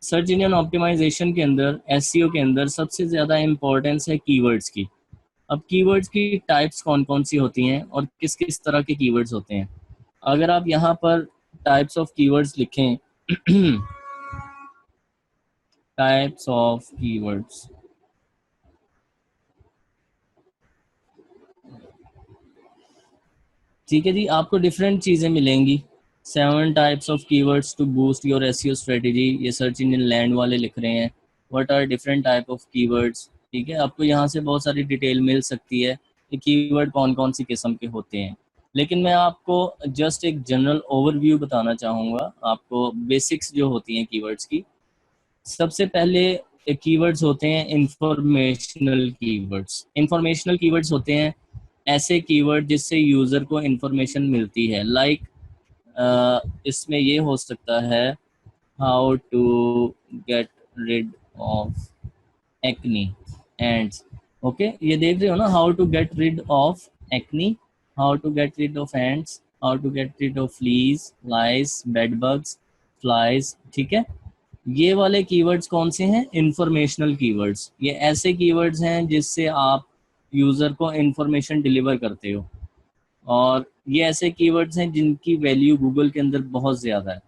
Search engine optimisation के अंदर, SEO के अंदर सबसे ज़्यादा इम्पोर्टेंस है कीवर्ड्स की। अब कीवर्ड्स की टाइप्स कौन कौन सी होती हैं और किस किस तरह के कीवर्ड्स होते हैं। अगर आप यहाँ पर टाइप्स ऑफ कीवर्ड्स लिखें टाइप्स ऑफ कीवर्ड्स, ठीक है जी, आपको डिफरेंट चीज़ें मिलेंगी। 7 types of keywords to boost your SEO strategy, ये सर्च इंजन लैंड वाले लिख रहे हैं। What are different type of keywords, ठीक है, आपको यहाँ से बहुत सारी डिटेल मिल सकती है कि कीवर्ड कौन कौन सी किस्म के होते हैं। लेकिन मैं आपको जस्ट एक जनरल ओवरव्यू बताना चाहूँगा, आपको बेसिक्स जो होती हैं कीवर्ड्स की। सबसे पहले कीवर्ड्स होते हैं इंफॉर्मेशनल कीवर्ड्स। इंफॉर्मेशनल कीवर्ड्स होते हैं ऐसे कीवर्ड जिससे यूज़र को इंफॉर्मेशन मिलती है। लाइक इसमें ये हो सकता है how to get rid of acne ants. Okay, ये देख रहे हो ना, how to get rid of acne, how to get rid of ants, how to get rid of fleas, lice, bed bugs, flies, ठीक है। ये वाले कीवर्ड्स कौन से हैं? Informational keywords. ये ऐसे कीवर्ड्स हैं जिससे आप यूज़र को इंफॉर्मेशन डिलीवर करते हो, और ये ऐसे कीवर्ड्स हैं जिनकी वैल्यू गूगल के अंदर बहुत ज़्यादा है,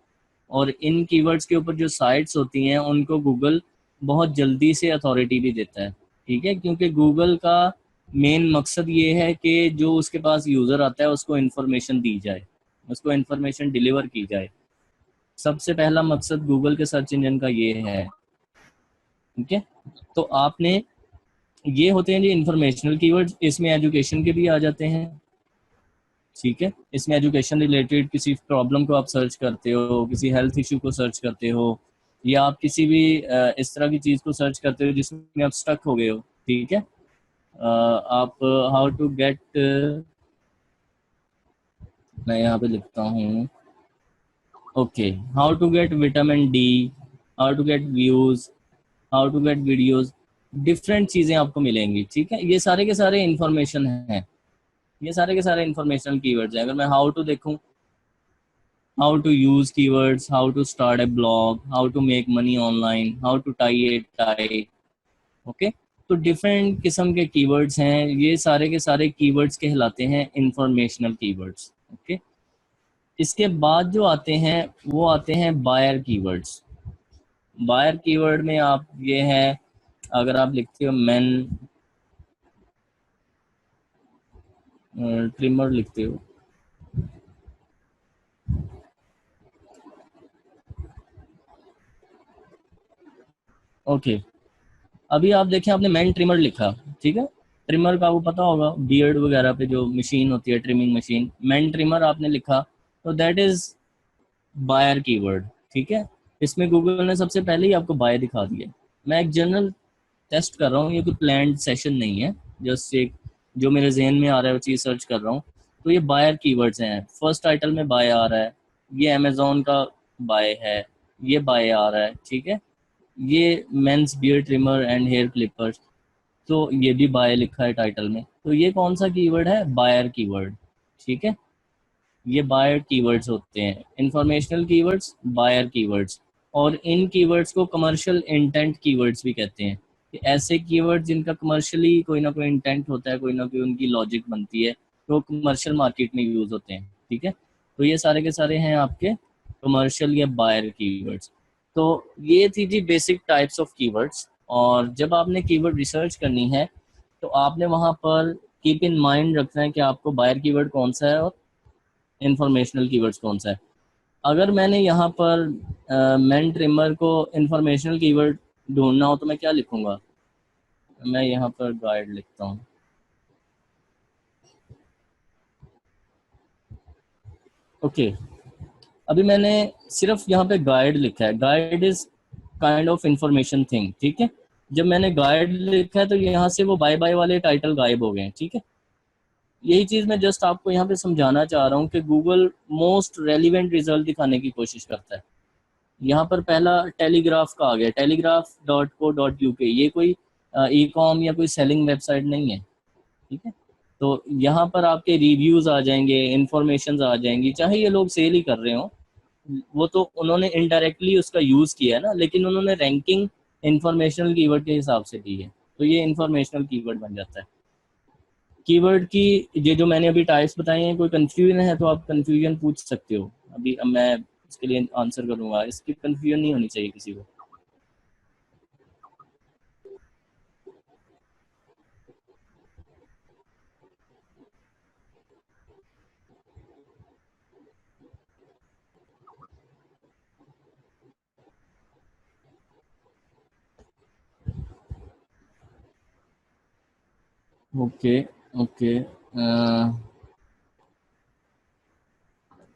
और इन कीवर्ड्स के ऊपर जो साइट्स होती हैं उनको गूगल बहुत जल्दी से अथॉरिटी भी देता है, ठीक है, क्योंकि गूगल का मेन मकसद ये है कि जो उसके पास यूज़र आता है उसको इन्फॉर्मेशन दी जाए, उसको इन्फॉर्मेशन डिलीवर की जाए। सबसे पहला मकसद गूगल के सर्च इंजन का ये है, ठीक है। तो आपने, ये होते हैं जी इंफॉर्मेशनल कीवर्ड्स। इसमें एजुकेशन के भी आ जाते हैं, ठीक है। इसमें एजुकेशन रिलेटेड किसी प्रॉब्लम को आप सर्च करते हो, किसी हेल्थ इशू को सर्च करते हो, या आप किसी भी इस तरह की चीज़ को सर्च करते हो जिसमें आप स्टक हो गए हो, ठीक है। आप हाउ टू गेट, मैं यहाँ पे लिखता हूँ, okay, how to get vitamin D, how to get views, how to get videos, different चीज़ें आपको मिलेंगी, ठीक है। ये सारे के सारे इंफॉर्मेशन हैं, ये सारे के सारे इंफॉर्मेशनल कीवर्ड्स हैं। अगर मैं हाउ टू देखूं, how to use keywords, how to start a blog, how to make money online, how to tie a tie, okay. तो डिफरेंट किस्म के कीवर्ड्स हैं, ये सारे के सारे कीवर्ड्स कहलाते हैं इंफॉर्मेशनल कीवर्ड्स, ओके। इसके बाद जो आते हैं वो आते हैं बायर कीवर्ड्स। बायर कीवर्ड में आप ये है, अगर आप लिखते हो मैन ट्रिमर लिखते हो, ओके, अभी आप देखें आपने मैन ट्रिमर लिखा, ठीक है। ट्रिमर का वो पता होगा, बियर्ड वगैरह पे जो मशीन होती है, ट्रिमिंग मशीन, मैन ट्रिमर आपने लिखा, तो दैट इज बायर कीवर्ड, ठीक है। इसमें गूगल ने सबसे पहले ही आपको बाय दिखा दिया। मैं एक जनरल टेस्ट कर रहा हूँ, ये कोई प्लान्ड सेशन नहीं है, जस्ट एक जो मेरे जहन में आ रहा है वो चीज़ सर्च कर रहा हूँ। तो ये बायर कीवर्ड्स हैं। फर्स्ट टाइटल में बाय आ रहा है, ये अमेजोन का बाय है, ये बाय आ रहा है, ठीक है। ये men's beard trimmer and hair clippers, तो ये भी बाय लिखा है टाइटल में। तो ये कौन सा कीवर्ड है? बायर कीवर्ड, ठीक है। ये बायर कीवर्ड्स होते हैं, इंफॉर्मेशनल कीवर्ड्स, बायर कीवर्ड्स। और इन कीवर्ड्स को कमर्शियल इंटेंट कीवर्ड्स भी कहते हैं, कि ऐसे कीवर्ड जिनका कमर्शियली कोई ना कोई इंटेंट होता है, कोई ना कोई उनकी लॉजिक बनती है, तो कमर्शियल मार्केट में यूज होते हैं, ठीक है। तो ये सारे के सारे हैं आपके कमर्शियल या बायर कीवर्ड्स। तो ये थी जी बेसिक टाइप्स ऑफ कीवर्ड्स। और जब आपने कीवर्ड रिसर्च करनी है तो आपने वहाँ पर कीप इन माइंड रखना है कि आपको बायर कीवर्ड कौन सा है और इंफॉर्मेशनल कीवर्ड्स कौन सा है। अगर मैंने यहाँ पर मैन ट्रिमर को इंफॉर्मेशनल कीवर्ड ढूंढना हो तो मैं क्या लिखूंगा? मैं यहाँ पर गाइड लिखता हूँ, ओके। अभी मैंने सिर्फ यहाँ पे गाइड लिखा है, guide is kind of information thing, ठीक है। जब मैंने गाइड लिखा है तो यहाँ से वो बाय बाय वाले टाइटल गायब हो गए हैं, ठीक है। यही चीज़ मैं जस्ट आपको यहाँ पे समझाना चाह रहा हूँ कि गूगल मोस्ट रेलिवेंट रिजल्ट दिखाने की कोशिश करता है। यहाँ पर पहला टेलीग्राफ का आ गया, telegraph.co.uk, ये कोई ई कॉम या कोई सेलिंग वेबसाइट नहीं है, ठीक है। तो यहाँ पर आपके रिव्यूज आ जाएंगे, इंफॉर्मेशन आ जाएंगी, चाहे ये लोग सेल ही कर रहे हो, वो तो उन्होंने इनडायरेक्टली उसका यूज किया है ना, लेकिन उन्होंने रैंकिंग इंफॉर्मेशनल कीवर्ड के हिसाब से दी है, तो ये इंफॉर्मेशनल कीवर्ड बन जाता है। कीवर्ड की ये जो मैंने अभी टाइप्स बताई हैं, कोई कंफ्यूजन है तो आप कंफ्यूजन पूछ सकते हो अभी, अब मैं इसके लिए आंसर करूंगा, इसकी कंफ्यूजन नहीं होनी चाहिए किसी को। ओके ओके,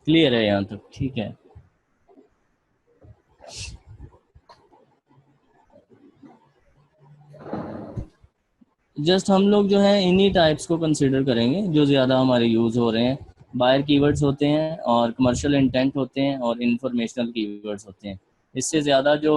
क्लियर है यहाँ तक, ठीक है। जस्ट हम लोग जो है इन्हीं टाइप्स को कंसिडर करेंगे जो ज़्यादा हमारे यूज़ हो रहे हैं। बायर कीवर्ड्स होते हैं और कमर्शियल इंटेंट होते हैं और इंफॉर्मेशनल कीवर्ड्स होते हैं। इससे ज़्यादा जो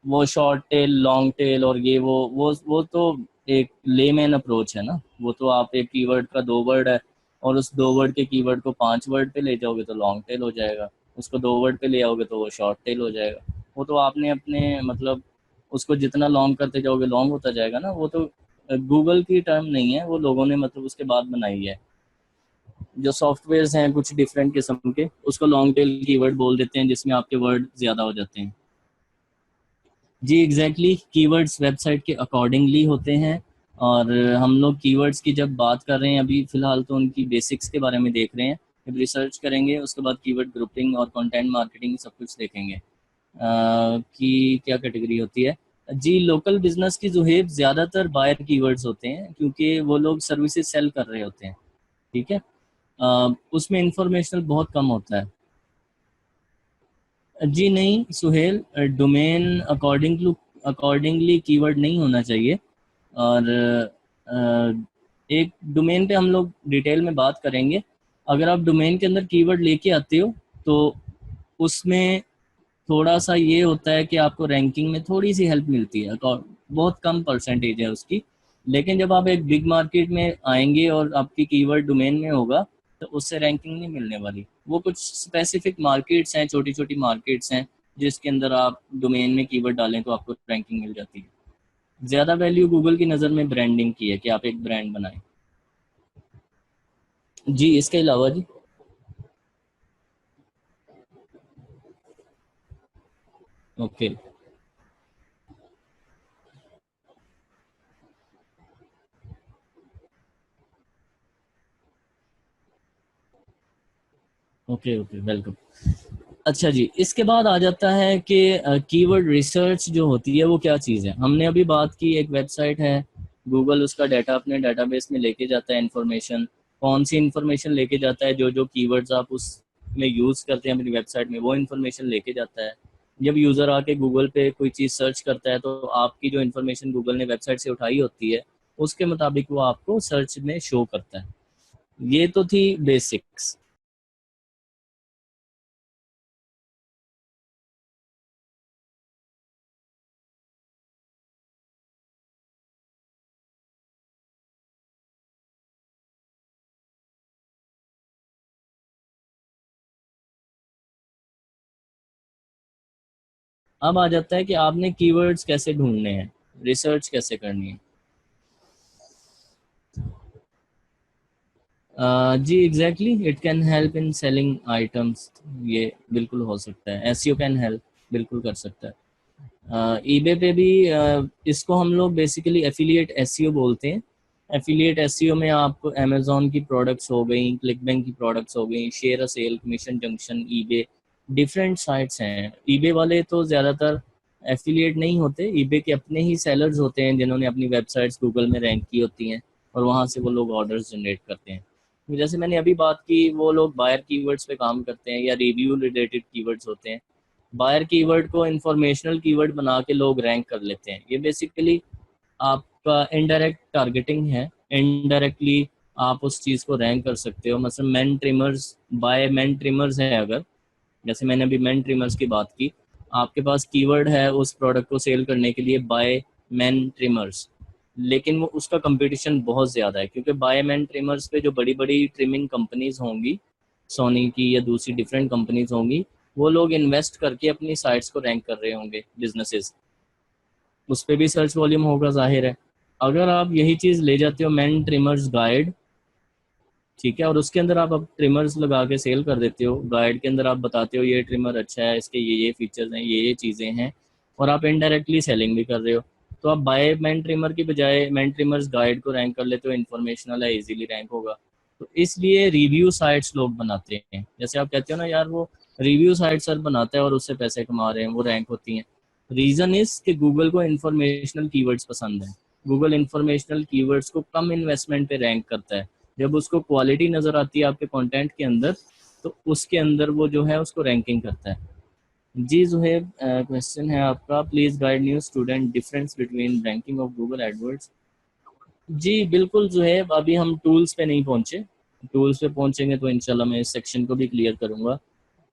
वो शॉर्ट टेल, लॉन्ग टेल और ये वो तो एक लेमैन अप्रोच है ना। वो तो आप एक कीवर्ड का 2 वर्ड है और उस 2 वर्ड के कीवर्ड को 5 वर्ड पे ले जाओगे तो लॉन्ग टेल हो जाएगा, उसको 2 वर्ड पे ले आओगे तो वो शॉर्ट टेल हो जाएगा। वो तो आपने अपने मतलब उसको जितना लॉन्ग करते जाओगे लॉन्ग होता जाएगा ना। वो तो गूगल की टर्म नहीं है, वो लोगों ने मतलब उसके बाद बनाई है। जो सॉफ्टवेयर्स हैं कुछ डिफरेंट किस्म के, उसको लॉन्ग टेल कीवर्ड बोल देते हैं जिसमें आपके वर्ड ज़्यादा हो जाते हैं। जी एग्जैक्टली, कीवर्ड्स वेबसाइट के अकॉर्डिंगली होते हैं। और हम लोग कीवर्ड्स की जब बात कर रहे हैं अभी फ़िलहाल तो उनकी बेसिक्स के बारे में देख रहे हैं। जब रिसर्च करेंगे उसके बाद कीवर्ड ग्रुपिंग और कंटेंट मार्केटिंग सब कुछ देखेंगे कि क्या कैटेगरी होती है। जी लोकल बिजनेस की जुहेब ज़्यादातर बायर कीवर्ड्स होते हैं क्योंकि वो लोग सर्विसेज सेल कर रहे होते हैं, ठीक है। उसमें इंफॉर्मेशनल बहुत कम होता है। जी नहीं सुहेल, डोमेन अकॉर्डिंगली कीवर्ड नहीं होना चाहिए। और एक डोमेन पे हम लोग डिटेल में बात करेंगे। अगर आप डोमेन के अंदर कीवर्ड लेके आते हो तो उसमें थोड़ा सा ये होता है कि आपको रैंकिंग में थोड़ी सी हेल्प मिलती है, तो बहुत कम परसेंटेज है उसकी। लेकिन जब आप एक बिग मार्केट में आएंगे और आपकी कीवर्ड डोमेन में होगा तो उससे रैंकिंग नहीं मिलने वाली। वो कुछ स्पेसिफिक मार्केट्स हैं, छोटी छोटी मार्केट्स हैं जिसके अंदर आप डोमेन में कीवर्ड डालें तो आपको रैंकिंग मिल जाती है। ज़्यादा वैल्यू गूगल की नज़र में ब्रांडिंग की है कि आप एक ब्रांड बनाएं। जी इसके अलावा जी। Okay okay okay, welcome. अच्छा जी, इसके बाद आ जाता है कि कीवर्ड रिसर्च जो होती है वो क्या चीज़ है। हमने अभी बात की एक वेबसाइट है, गूगल उसका डाटा अपने डाटाबेस में लेके जाता है, इंफॉर्मेशन कौन सी इंफॉर्मेशन लेके जाता है, जो जो कीवर्ड्स आप उसमें यूज़ करते हैं अपनी वेबसाइट में वो इंफॉर्मेशन लेके जाता है। जब यूज़र आके गूगल पे कोई चीज़ सर्च करता है तो आपकी जो इन्फॉर्मेशन गूगल ने वेबसाइट से उठाई होती है उसके मुताबिक वो आपको सर्च में शो करता है। ये तो थी बेसिक्स। अब आ जाता है कि आपने कीवर्ड्स कैसे ढूंढने हैं, रिसर्च कैसे करनी है। जी exactly, it can help in selling items. ये बिल्कुल हो सकता है, एसईओ कैन हेल्प, बिल्कुल कर सकता है। ईबे पे भी इसको हम लोग बेसिकली एफिलिएट एसईओ बोलते हैं। एफिलिएट एसईओ में आपको अमेजोन की प्रोडक्ट्स हो गई, क्लिक बैंक की प्रोडक्ट्स हो गई, share a sale, commission junction, eBay, different sites हैं। ईबे वाले तो ज़्यादातर एफिलिएट नहीं होते, ईबे के अपने ही सेलर्स होते हैं जिन्होंने अपनी वेबसाइट्स गूगल में रैंक की होती हैं और वहाँ से वो लोग ऑर्डर्स जनरेट करते हैं। जैसे मैंने अभी बात की, वो लोग बायर कीवर्ड्स पे काम करते हैं या रिव्यू रिलेटेड कीवर्ड्स होते हैं। बायर कीवर्ड को इंफॉर्मेशनल कीवर्ड बना के लोग रैंक कर लेते हैं। ये बेसिकली आपका इनडायरेक्ट टारगेटिंग है। इनडायरेक्टली आप उस चीज़ को रैंक कर सकते हो। मतलब man trimmers, by man trimmers है अगर, जैसे मैंने अभी मैन ट्रिमर्स की बात की, आपके पास कीवर्ड है उस प्रोडक्ट को सेल करने के लिए बाय मैन ट्रिमर्स, लेकिन वो उसका कंपटीशन बहुत ज़्यादा है क्योंकि बाय मैन ट्रिमर्स पे जो बड़ी बड़ी ट्रिमिंग कंपनीज होंगी, सोनी की या दूसरी डिफरेंट कंपनीज होंगी, वो लोग इन्वेस्ट करके अपनी साइट्स को रैंक कर रहे होंगे, बिजनेसेस, उस पर भी सर्च वॉल्यूम होगा, जाहिर है। अगर आप यही चीज़ ले जाते हो मैन ट्रिमर्स गाइड, ठीक है, और उसके अंदर आप अब ट्रिमर्स लगा के सेल कर देते हो, गाइड के अंदर आप बताते हो ये ट्रिमर अच्छा है, इसके ये फीचर्स हैं, ये चीज़ें हैं, और आप इनडायरेक्टली सेलिंग भी कर रहे हो, तो आप बाय मैन ट्रिमर की बजाय मैन ट्रिमर्स गाइड को रैंक कर लेते हो, इन्फॉर्मेशनल है, इजीली रैंक होगा। तो इसलिए रिव्यू साइट्स लोग बनाते हैं, जैसे आप कहते हो ना यार वो रिव्यू साइट सर बनाता है और उससे पैसे कमा रहे हैं, वो रैंक होती हैं। रीज़न इज कि गूगल को इन्फॉर्मेशनल कीवर्ड्स पसंद है। गूगल इन्फॉर्मेशनल कीवर्ड्स को कम इन्वेस्टमेंट पे रैंक करता है। जब उसको क्वालिटी नज़र आती है आपके कंटेंट के अंदर, तो उसके अंदर वो जो है उसको रैंकिंग करता है। जी जुहेब, क्वेश्चन है आपका, please guide new student difference between ranking of Google AdWords. जी बिल्कुल जुहेब, अभी हम टूल्स पे नहीं पहुंचे, टूल्स पे पहुंचेंगे तो इंशाल्लाह मैं इस सेक्शन को भी क्लियर करूंगा।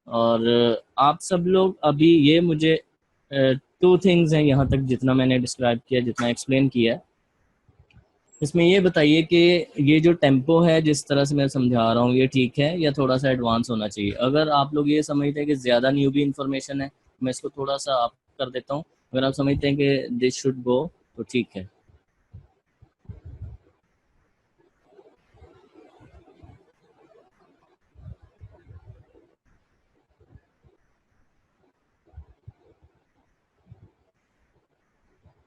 और आप सब लोग अभी ये मुझे टू थिंग्स हैं यहाँ तक जितना मैंने डिस्क्राइब किया, जितना एक्सप्लेन किया है, इसमें ये बताइए कि ये जो टेम्पो है जिस तरह से मैं समझा रहा हूँ ये ठीक है या थोड़ा सा एडवांस होना चाहिए? अगर आप लोग ये समझते हैं कि ज़्यादा न्यूबी इन्फॉर्मेशन है, मैं इसको थोड़ा सा आप कर देता हूँ। अगर आप समझते हैं कि दिस शुड गो, तो ठीक है।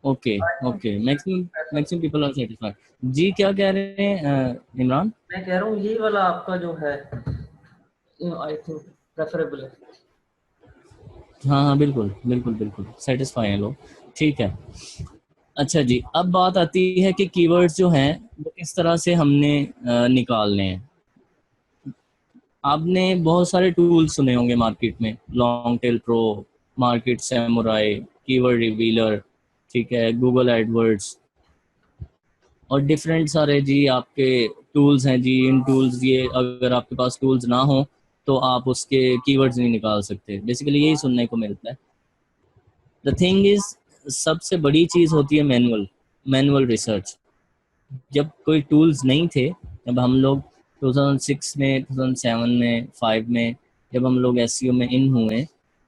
Okay okay, maximum maximum people are satisfied. जी क्या कह रहे हैं इमरान? मैं कह रहा हूँ ये वाला आपका जो है आई थिंक प्रेफरेबल है। हाँ हाँ बिल्कुल बिल्कुल बिल्कुल सेटिस्फाई हैं लोग, ठीक है। अच्छा जी, अब बात आती है कि कीवर्ड्स जो हैं वो किस तरह से हमने निकालने हैं। आपने बहुत सारे टूल्स सुने होंगे मार्केट में, long Tail pro, market samurai, keyword revealer, ठीक है, गूगल एडवर्ड्स, और डिफरेंट सारे जी आपके टूल्स हैं जी। इन टूल्स, ये अगर आपके पास टूल्स ना हो तो आप उसके कीवर्ड्स नहीं निकाल सकते, बेसिकली यही सुनने को मिलता है। द थिंग इज, सबसे बड़ी चीज़ होती है मैनुअल, मैनुअल रिसर्च। जब कोई टूल्स नहीं थे, जब हम लोग 2006 में, 2007 में, 5 में, जब हम लोग एसईओ में इन हुए,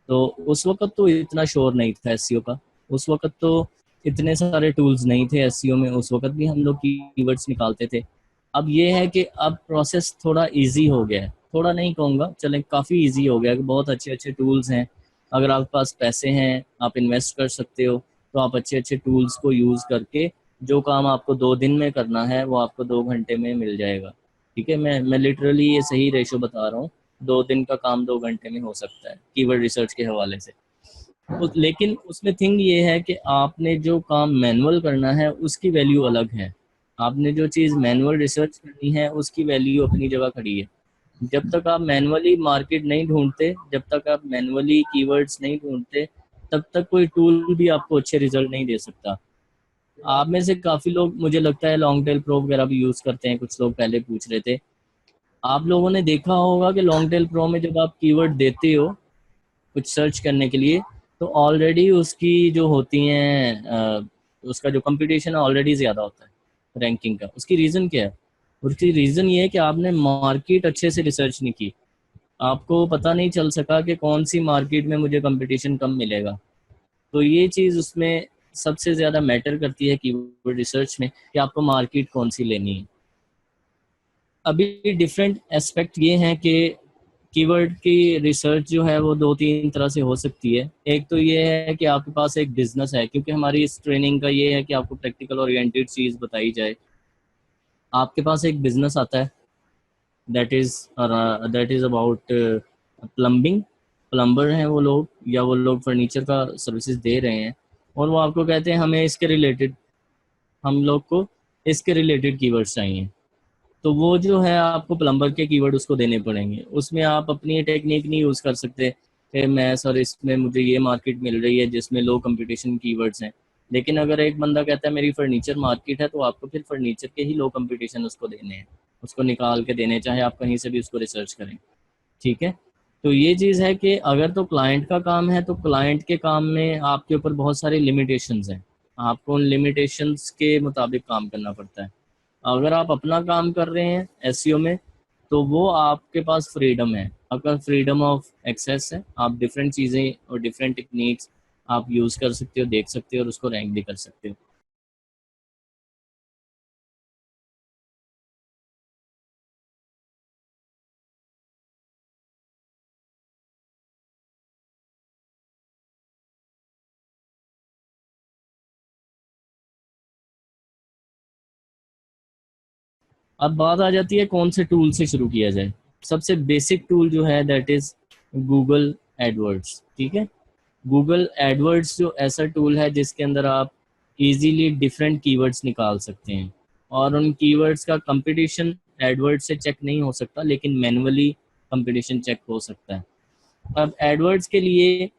तो उस वक्त तो इतना शोर नहीं था एसईओ का, उस वक्त तो इतने सारे टूल्स नहीं थे एसईओ में, उस वक्त भी हम लोग कीवर्ड्स निकालते थे। अब ये है कि अब प्रोसेस थोड़ा इजी हो गया है, थोड़ा नहीं कहूँगा, चलें काफ़ी इजी हो गया है, बहुत अच्छे अच्छे टूल्स हैं। अगर आपके पास पैसे हैं, आप इन्वेस्ट कर सकते हो, तो आप अच्छे अच्छे टूल्स को यूज़ करके जो काम आपको 2 दिन में करना है वो आपको 2 घंटे में मिल जाएगा। ठीक है, मैं लिटरली ये सही रेशो बता रहा हूँ, 2 दिन का काम 2 घंटे में हो सकता है कीवर्ड रिसर्च के हवाले से। लेकिन उसमें थिंग ये है कि आपने जो काम मैनुअल करना है उसकी वैल्यू अलग है। आपने जो चीज़ मैनुअल रिसर्च करनी है उसकी वैल्यू अपनी जगह खड़ी है। जब तक आप मैनुअली मार्केट नहीं ढूंढते, जब तक आप मैनुअली कीवर्ड्स नहीं ढूंढते, तब तक कोई टूल भी आपको अच्छे रिजल्ट नहीं दे सकता। आप में से काफ़ी लोग मुझे लगता है लॉन्ग टेल प्रो वगैरह भी यूज़ करते हैं, कुछ लोग पहले पूछ रहे थे। आप लोगों ने देखा होगा कि लॉन्ग टेल प्रो में जब आप कीवर्ड देते हो कुछ सर्च करने के लिए, तो ऑलरेडी उसकी जो होती हैं उसका जो कंपटीशन है ऑलरेडी ज़्यादा होता है रैंकिंग का। उसकी रीज़न क्या है? उसकी रीज़न ये है कि आपने मार्केट अच्छे से रिसर्च नहीं की, आपको पता नहीं चल सका कि कौन सी मार्केट में मुझे कंपटीशन कम मिलेगा। तो ये चीज़ उसमें सबसे ज़्यादा मैटर करती है कीवर्ड रिसर्च में, कि आपको मार्केट कौन सी लेनी है। अभी डिफरेंट एस्पेक्ट ये हैं कि कीवर्ड की रिसर्च जो है वो 2-3 तरह से हो सकती है। एक तो ये है कि आपके पास एक बिजनेस है, क्योंकि हमारी इस ट्रेनिंग का ये है कि आपको प्रैक्टिकल ओरिएंटेड चीज़ बताई जाए। आपके पास एक बिजनेस आता है, that is about plumbing, plumber हैं वो लोग, या वो लोग फर्नीचर का सर्विसेज दे रहे हैं, और वो आपको कहते हैं हमें इसके रिलेटेड, हम लोग को इसके रिलेटेड कीवर्ड्स चाहिए। तो वो जो है आपको प्लम्बर के कीवर्ड उसको देने पड़ेंगे, उसमें आप अपनी टेक्निक नहीं यूज़ कर सकते कि मैं सर इसमें मुझे ये मार्केट मिल रही है जिसमें लो कंपटीशन कीवर्ड्स हैं। लेकिन अगर एक बंदा कहता है मेरी फर्नीचर मार्केट है, तो आपको फिर फर्नीचर के ही लो कंपटीशन उसको देने हैं, उसको निकाल के देने, चाहे आप कहीं से भी उसको रिसर्च करें। ठीक है, तो ये चीज़ है कि अगर तो क्लाइंट का काम है, तो क्लाइंट के काम में आपके ऊपर बहुत सारी लिमिटेशंस हैं, आपको उन लिमिटेशंस के मुताबिक काम करना पड़ता है। अगर आप अपना काम कर रहे हैं एसईओ में, तो वो आपके पास फ्रीडम है, आपका फ्रीडम ऑफ एक्सेस है, आप डिफरेंट चीज़ें और डिफरेंट टेक्निक्स आप यूज़ कर सकते हो, देख सकते हो और उसको रैंक भी कर सकते हो। अब बात आ जाती है कौन से टूल से शुरू किया जाए। सबसे बेसिक टूल जो है दैट इज गूगल एडवर्ड्स। ठीक है, गूगल एडवर्ड्स जो ऐसा टूल है जिसके अंदर आप इजीली डिफरेंट कीवर्ड्स निकाल सकते हैं, और उन कीवर्ड्स का कंपटीशन एडवर्ड्स से चेक नहीं हो सकता, लेकिन मैनुअली कंपटीशन चेक हो सकता है। अब एडवर्ड्स के लिए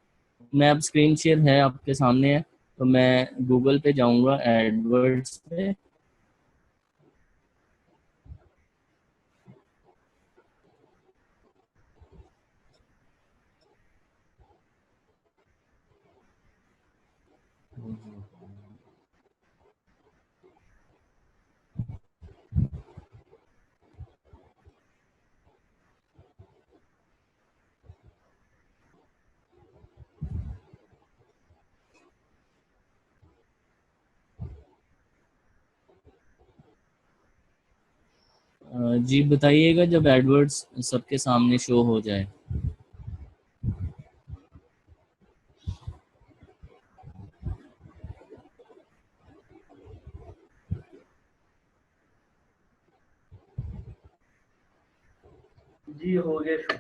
मैं, अब स्क्रीन शेयर है आपके सामने है, तो मैं गूगल पे जाऊंगा एडवर्ड्स पे। जी बताइएगा जब एडवर्ड्स सबके सामने शो हो जाए। जी हो गया शो।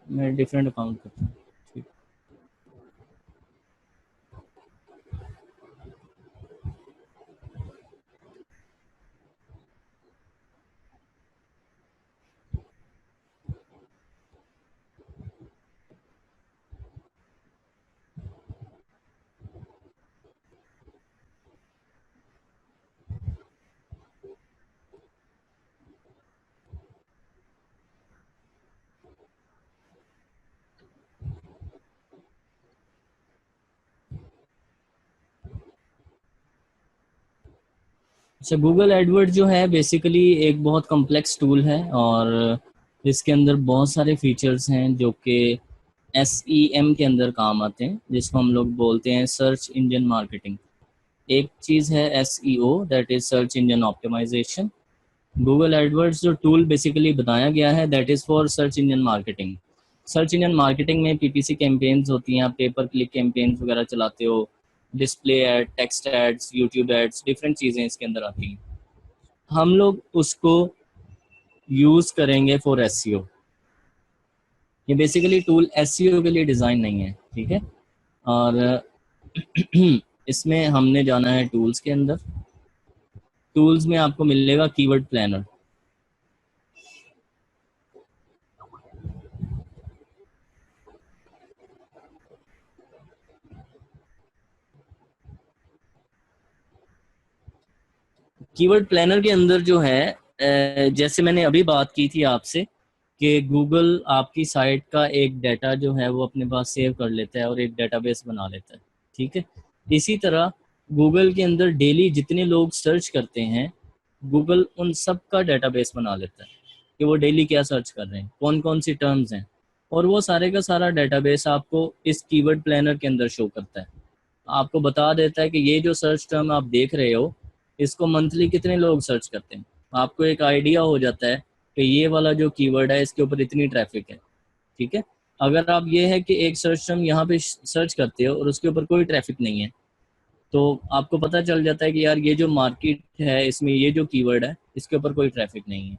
मैं डिफरेंट अकाउंट करता हूँ। ठीक। अच्छा, गूगल एडवर्ड जो है बेसिकली एक बहुत कॉम्प्लेक्स टूल है, और इसके अंदर बहुत सारे फीचर्स हैं जो कि SEM के अंदर काम आते हैं, जिसको हम लोग बोलते हैं सर्च इंजन मार्केटिंग। एक चीज़ है SEO, that is search engine optimisation. Google AdWords जो टूल बेसिकली बनाया गया है that is for search engine marketing. Search engine marketing में PPC कैंपेन्स होती हैं, आप पेपर क्लिक कैंपेन्स वगैरह चलाते हो, display ad, text ads, YouTube ads, different चीज़ें इसके अंदर आती हैं। हम लोग उसको यूज़ करेंगे फॉर SEO। ये बेसिकली टूल SEO के लिए डिज़ाइन नहीं है, ठीक है। और इसमें हमने जाना है टूल्स के अंदर। टूल्स में आपको मिलेगा कीवर्ड प्लानर। कीवर्ड प्लानर के अंदर जो है जैसे मैंने अभी बात की थी आपसे कि गूगल आपकी साइट का एक डाटा जो है वो अपने पास सेव कर लेता है और एक डेटाबेस बना लेता है, ठीक है। इसी तरह गूगल के अंदर डेली जितने लोग सर्च करते हैं, गूगल उन सब का डेटाबेस बना लेता है कि वो डेली क्या सर्च कर रहे हैं, कौन कौन सी टर्म्स हैं, और वो सारे का सारा डेटाबेस आपको इस कीवर्ड प्लानर के अंदर शो करता है। आपको बता देता है कि ये जो सर्च टर्म आप देख रहे हो इसको मंथली कितने लोग सर्च करते हैं। आपको एक आइडिया हो जाता है कि ये वाला जो कीवर्ड है इसके ऊपर इतनी ट्रैफिक है, ठीक है। अगर आप ये है कि एक सर्च टर्म यहाँ पे सर्च करते हो और उसके ऊपर कोई ट्रैफिक नहीं है, तो आपको पता चल जाता है कि यार ये जो मार्केट है इसमें ये जो कीवर्ड है इसके ऊपर कोई ट्रैफिक नहीं है।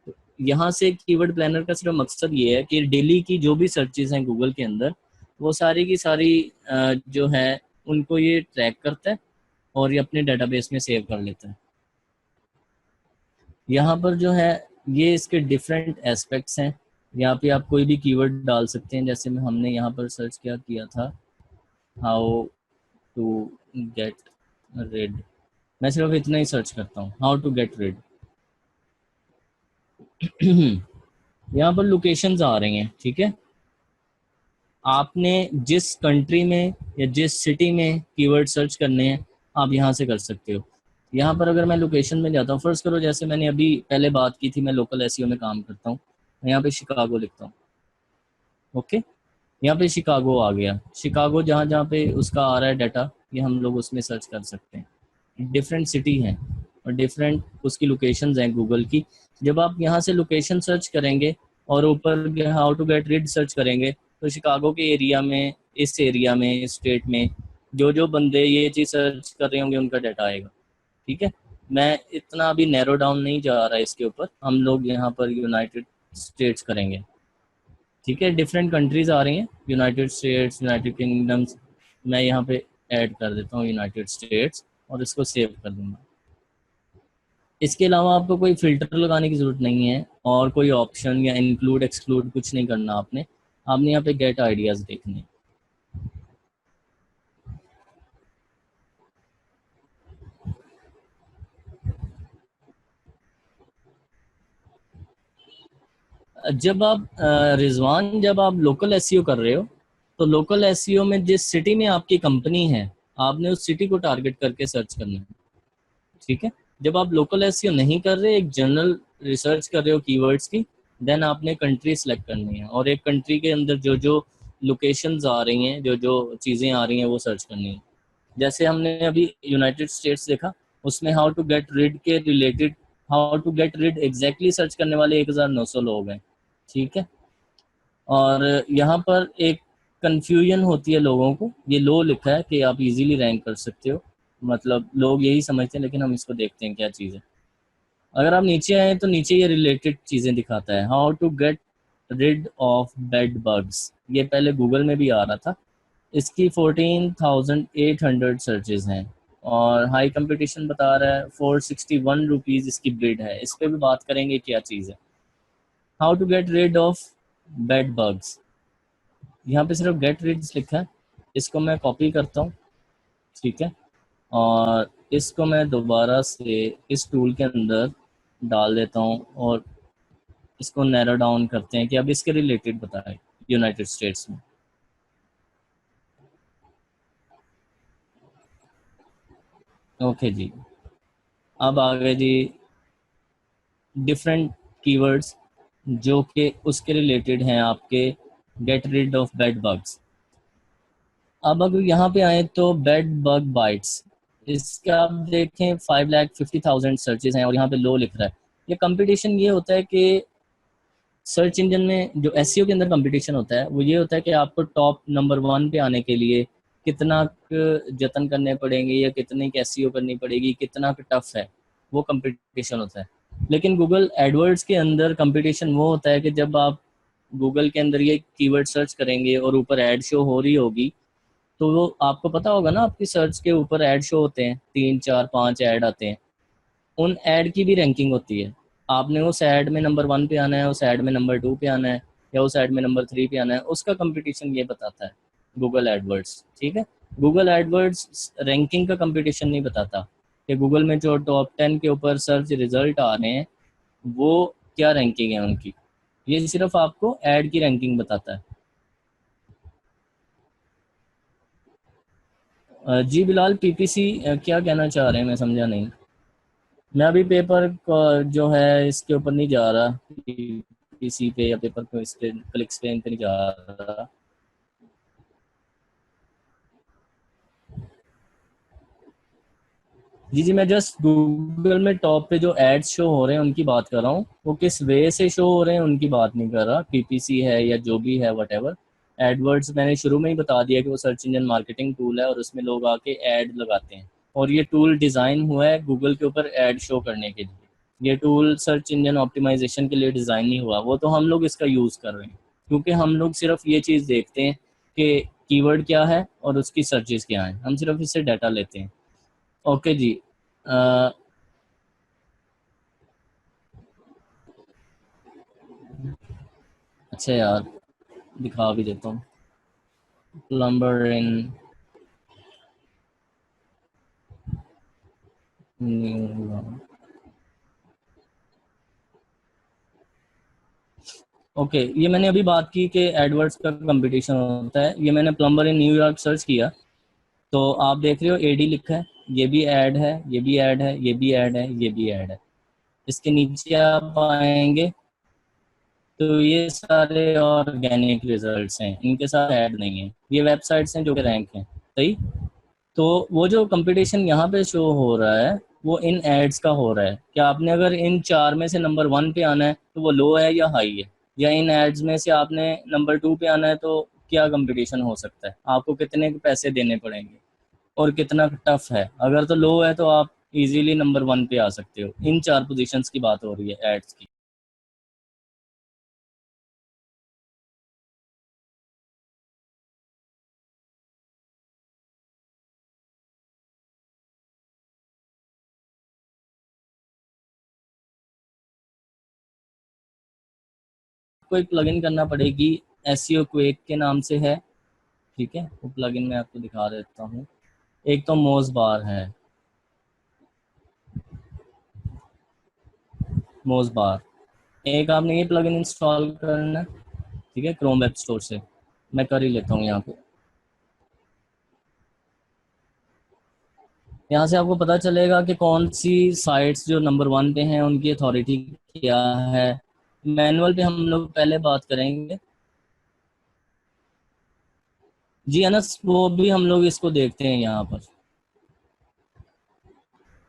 तो यहाँ से कीवर्ड प्लानर का सिर्फ मकसद ये है कि डेली की जो भी सर्चेज हैं गूगल के अंदर, वो सारी की सारी जो है उनको ये ट्रैक करता है और ये अपने डेटाबेस में सेव कर लेता है। यहाँ पर जो है ये इसके डिफरेंट एस्पेक्ट्स हैं। यहाँ पे आप कोई भी कीवर्ड डाल सकते हैं, जैसे में हमने यहाँ पर सर्च क्या किया था, हाउ टू गेट रेड। मैं सिर्फ इतना ही सर्च करता हूँ, हाउ टू गेट रेड। यहाँ पर लोकेशंस आ रही हैं, ठीक है। आपने जिस कंट्री में या जिस सिटी में कीवर्ड सर्च करने हैं आप यहाँ से कर सकते हो। यहाँ पर अगर मैं लोकेशन में जाता हूँ, फर्ज करो जैसे मैंने अभी पहले बात की थी, मैं लोकल एसईओ में काम करता हूँ, मैं यहाँ पे शिकागो लिखता हूँ। ओके, यहाँ पे शिकागो आ गया। शिकागो जहाँ जहाँ पे उसका आ रहा है डाटा, ये हम लोग उसमें सर्च कर सकते हैं। डिफरेंट सिटी हैं और डिफरेंट उसकी लोकेशंस हैं गूगल की। जब आप यहाँ से लोकेशन सर्च करेंगे और ऊपर how to get rid search करेंगे, तो शिकागो के एरिया में, इस एरिया में, इस स्टेट में जो जो बंदे ये चीज़ सर्च कर रहे होंगे उनका डाटा आएगा। ठीक है, मैं इतना अभी नैरो डाउन नहीं जा रहा है इसके ऊपर, हम लोग यहाँ पर यूनाइटेड स्टेट्स करेंगे। ठीक है, डिफरेंट कंट्रीज आ रही हैं, यूनाइटेड स्टेट्स, यूनाइटेड किंगडम्स। मैं यहाँ पे ऐड कर देता हूँ यूनाइटेड स्टेट्स और इसको सेव कर दूंगा। इसके अलावा आपको कोई फिल्टर लगाने की ज़रूरत नहीं है और कोई ऑप्शन या इंक्लूड एक्सक्लूड कुछ नहीं करना आपने यहाँ पे गेट आइडियाज़ देखने हैं। जब आप रिजवान, जब आप लोकल एसईओ कर रहे हो, तो लोकल एसईओ में जिस सिटी में आपकी कंपनी है, आपने उस सिटी को टारगेट करके सर्च करना है। ठीक है, जब आप लोकल एसईओ नहीं कर रहे, एक जनरल रिसर्च कर रहे हो कीवर्ड्स की, देन आपने कंट्री सेलेक्ट करनी है और एक कंट्री के अंदर जो जो लोकेशंस आ रही हैं, जो जो चीज़ें आ रही हैं, वो सर्च करनी है। जैसे हमने अभी यूनाइटेड स्टेट्स देखा, उसमें हाउ टू गेट रिड के related, how to get rid exactly search करने वाले 1900 लोग हैं। ठीक है, और यहाँ पर एक कंफ्यूजन होती है लोगों को, ये लो लिखा है कि आप इजीली रैंक कर सकते हो, मतलब लोग यही समझते हैं, लेकिन हम इसको देखते हैं क्या चीज़ है। अगर आप नीचे आए तो नीचे ये रिलेटेड चीज़ें दिखाता है, how to get rid of bed bugs, ये पहले गूगल में भी आ रहा था। इसकी 14,800 सर्चेज हैं और हाई कंपटीशन बता रहा है, 461 रुपीज़ इसकी बिड है। इस पर भी बात करेंगे क्या चीज़ है। How to get rid of bed bugs, यहाँ पे सिर्फ गेट रीड्स लिखा है, इसको मैं कॉपी करता हूँ। ठीक है, और इसको मैं दोबारा से इस टूल के अंदर डाल देता हूँ और इसको नैरो डाउन करते हैं कि अब इसके रिलेटेड बताएं यूनाइटेड स्टेट्स में। ओके जी, अब आ गए जी डिफरेंट कीवर्ड्स जो कि उसके रिलेटेड हैं आपके get rid of bed bugs. अब अगर यहाँ पे आए तो बेड बग बाइट्स, इसका आप देखें 5,50,000 सर्चेज हैं और यहाँ पे लो लिख रहा है। ये कंपटीशन ये होता है कि सर्च इंजन में जो एसईओ के अंदर कंपटीशन होता है, वो ये होता है कि आपको टॉप नंबर 1 पे आने के लिए कितना जतन करने पड़ेंगे या कितनी एसईओ करनी पड़ेगी, कितना टफ है, वो कंपटीशन होता है। लेकिन गूगल एडवर्ड्स के अंदर कंपटीशन वो होता है कि जब आप गूगल के अंदर ये कीवर्ड सर्च करेंगे और ऊपर ऐड शो हो रही होगी, तो वो आपको पता होगा ना, आपकी सर्च के ऊपर ऐड शो होते हैं, 3 4 5 ऐड आते हैं, उन ऐड की भी रैंकिंग होती है। आपने उस ऐड में नंबर 1 पे आना है, उस ऐड में नंबर 2 पे आना है, या उस ऐड में नंबर 3 पे आना है, उसका कंपटीशन ये बताता है गूगल एडवर्ड्स। ठीक है, गूगल एडवर्ड्स रैंकिंग का कंपटीशन नहीं बताता कि गूगल में जो टॉप 10 के ऊपर सर्च रिजल्ट आ रहे हैं वो क्या रैंकिंग है उनकी, ये सिर्फ आपको ऐड की रैंकिंग बताता है। जी बिलाल, पीपीसी क्या कहना चाह रहे हैं, मैं समझा नहीं। मैं अभी पेपर जो है इसके ऊपर नहीं जा रहा, पीपीसी पे या पेपर को इस पे क्लिक्स पे इन पे नहीं जा रहा। जी जी, मैं जस्ट गूगल में टॉप पे जो एड्स शो हो रहे हैं उनकी बात कर रहा हूँ, वो किस वे से शो हो रहे हैं उनकी बात नहीं कर रहा। पीपीसी है या जो भी है, वट एवर। एडवर्ड्स मैंने शुरू में ही बता दिया कि वो सर्च इंजन मार्केटिंग टूल है और उसमें लोग आके ऐड लगाते हैं, और ये टूल डिज़ाइन हुआ है गूगल के ऊपर ऐड शो करने के लिए। ये टूल सर्च इंजन ऑप्टिमाइजेशन के लिए डिज़ाइन नहीं हुआ, वो तो हम लोग इसका यूज़ कर रहे हैं, क्योंकि हम लोग सिर्फ ये चीज़ देखते हैं कि कीवर्ड क्या है और उसकी सर्चेज क्या हैं, हम सिर्फ इससे डाटा लेते हैं। ओके जी। अ, अच्छा यार, दिखा भी देता हूँ। प्लम्बर इन न्यू, ओके, ये मैंने अभी बात की कि एडवर्ड्स का कंपटीशन होता है। ये मैंने प्लम्बर इन न्यूयॉर्क सर्च किया, तो आप देख रहे हो एडी लिखा है, ये भी ऐड है, ये भी ऐड है, ये भी ऐड है, ये भी ऐड है। इसके नीचे आप आएंगे तो ये सारे ऑर्गेनिक रिजल्ट्स हैं, इनके साथ ऐड नहीं है। ये वेबसाइट्स हैं जो कि रैंक हैं, सही। तो वो जो कंपटीशन यहाँ पे शो हो रहा है वो इन एड्स का हो रहा है। क्या आपने अगर इन चार में से नंबर 1 पे आना है तो वो लो है या हाई है, या इन एड्स में से आपने नंबर 2 पे आना है तो क्या कंपटीशन हो सकता है, आपको कितने पैसे देने पड़ेंगे और कितना टफ है। अगर तो लो है तो आप इजीली नंबर 1 पे आ सकते हो। इन 4 पोजीशंस की बात हो रही है एड्स की। कोई प्लगइन करना पड़ेगी, एसईओ क्वेक के नाम से है, ठीक है। वो प्लगइन मैं आपको दिखा देता हूँ। एक तो मोज बार है, मोज बार। एक आपने ये प्लगइन इंस्टॉल करना है, ठीक है, क्रोम वेब स्टोर से। मैं कर ही लेता हूँ यहाँ पे। यहाँ से आपको पता चलेगा कि कौन सी साइट्स जो नंबर 1 पे हैं उनकी अथॉरिटी क्या है। मैनुअल पे हम लोग पहले बात करेंगे। जी अनस, वो भी हम लोग इसको देखते हैं यहाँ पर।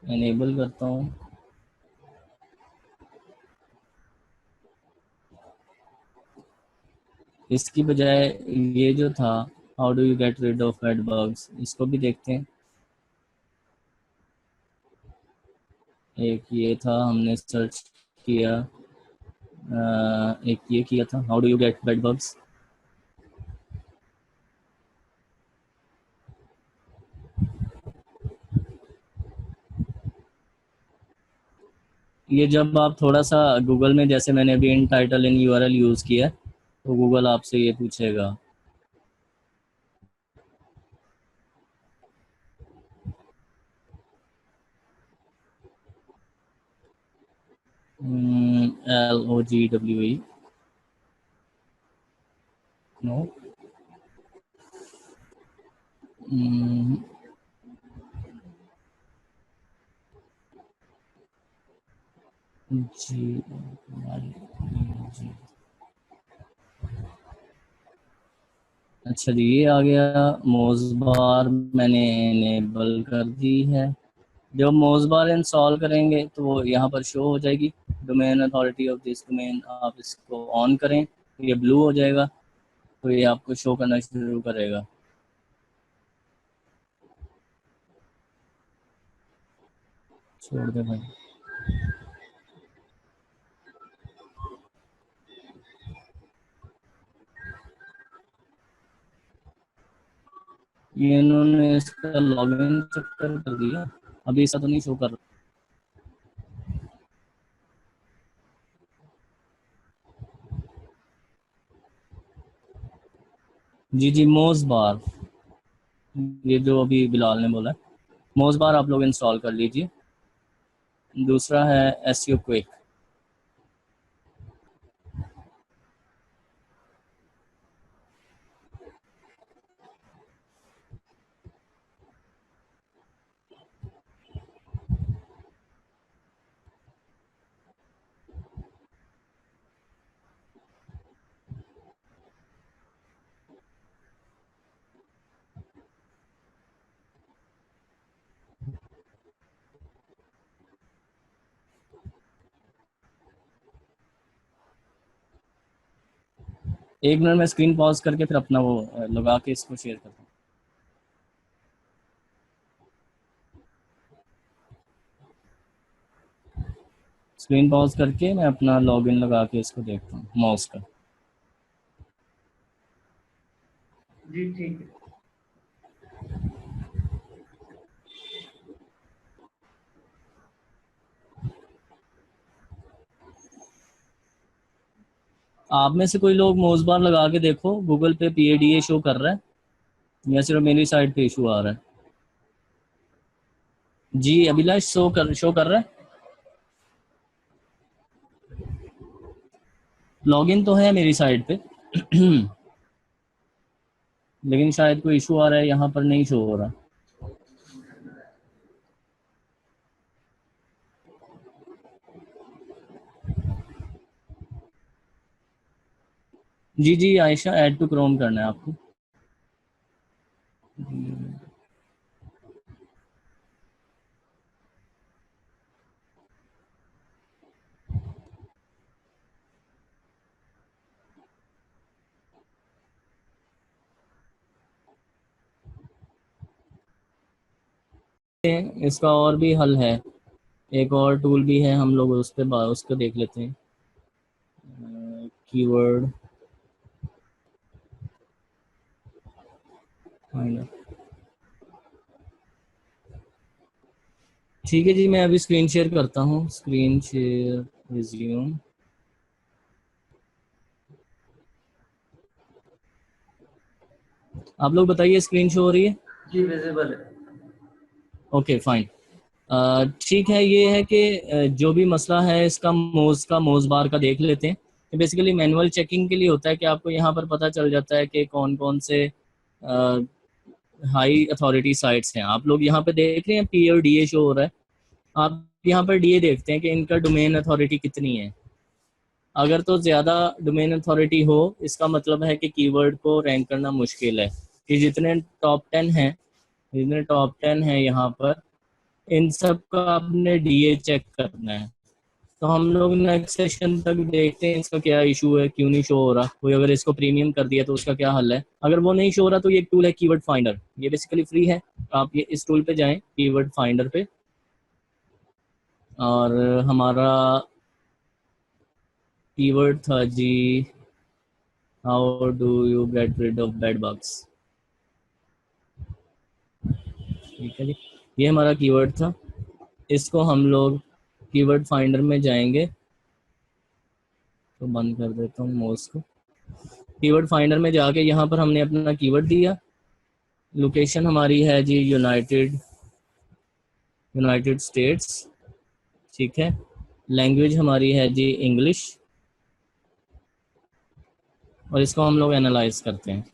इनेबल करता हूँ। इसकी बजाय ये जो था, how do you get rid of bed bugs, इसको भी देखते हैं। एक ये था, हमने सर्च किया। एक ये किया था, how do you get bed bugs. ये जब आप थोड़ा सा गूगल में, जैसे मैंने अभी in title in URL use किया तो गूगल आपसे ये पूछेगा। LOGWE, no. जी जी। अच्छा जी, ये आ गया मोज़बार, मैंने इनेबल कर दी है। जब मोज़बार इंस्टॉल करेंगे तो वो यहाँ पर शो हो जाएगी, domain authority of this domain. आप इसको ऑन करें तो ये ब्लू हो जाएगा, तो ये आपको शो करना शुरू करेगा। छोड़ दे भाई। ये इन्होंने इसका लॉगिन चक्कर कर दिया, अभी ऐसा तो नहीं शो कर रहा। जी जी, मोज़ बार, ये जो अभी बिलाल ने बोला, मोज़ बार आप लोग इंस्टॉल कर लीजिए। दूसरा है एसईओ क्विक। एक मिनट में स्क्रीन पॉज करके फिर अपना वो लगा के इसको शेयर करता हूँ। स्क्रीन पॉज करके मैं अपना लॉगिन लगा के इसको देखता हूँ माउस का। जी ठीक है। आप में से कोई लोग मोज़ बार लगा के देखो, गूगल पे PADA शो कर रहा है या सिर्फ मेरी साइड पे इशू आ रहा है। जी अभिलाष, शो कर रहा है। लॉगिन तो है मेरी साइड पे लेकिन शायद कोई इशू आ रहा है, यहाँ पर नहीं शो हो रहा। जी जी आयशा, ऐड टू क्रोम करना है आपको। इसका और भी हल है, एक और टूल भी है, हम लोग उस पर उसको देख लेते हैं। Keyword finder. ठीक है जी, मैं अभी स्क्रीन शेयर करता हूँ, स्क्रीन शेयर रिज्यूम। आप लोग बताइए, स्क्रीन शो हो रही है? जी विजिबल है। Okay fine. ठीक है, ये है कि जो भी मसला है इसका मोज़ बार का देख लेते हैं। तो बेसिकली मैनुअल चेकिंग के लिए होता है कि आपको यहाँ पर पता चल जाता है कि कौन कौन से हाई अथॉरिटी साइट्स हैं। आप लोग यहाँ पे देख रहे हैं पी और डी ए शो हो रहा है, आप यहाँ पर डी ए देखते हैं कि इनका डोमेन अथॉरिटी कितनी है। अगर तो ज़्यादा डोमेन अथॉरिटी हो, इसका मतलब है कि कीवर्ड को रैंक करना मुश्किल है। कि जितने टॉप 10 हैं यहाँ पर, इन सब का आपने डीए चेक करना है। तो हम लोग नेक्स्ट सेशन तक देखते हैं इसका क्या इशू है, क्यों नहीं शो हो रहा। कोई अगर इसको प्रीमियम कर दिया तो उसका क्या हल है। अगर वो नहीं शो हो रहा तो ये एक टूल है कीवर्ड फाइंडर, ये बेसिकली फ्री है। आप ये इस टूल पे जाएं, कीवर्ड फाइंडर पे, और हमारा कीवर्ड था जी, how do you get rid of bad bugs. ठीक है जी, ये हमारा कीवर्ड था। इसको हम लोग कीवर्ड फाइंडर में जाएंगे, तो बंद कर देता हूँ माउस को। कीवर्ड फाइंडर में जाके यहाँ पर हमने अपना कीवर्ड दिया। लोकेशन हमारी है जी यूनाइटेड स्टेट्स। ठीक है, लैंग्वेज हमारी है जी इंग्लिश, और इसको हम लोग एनालाइज करते हैं।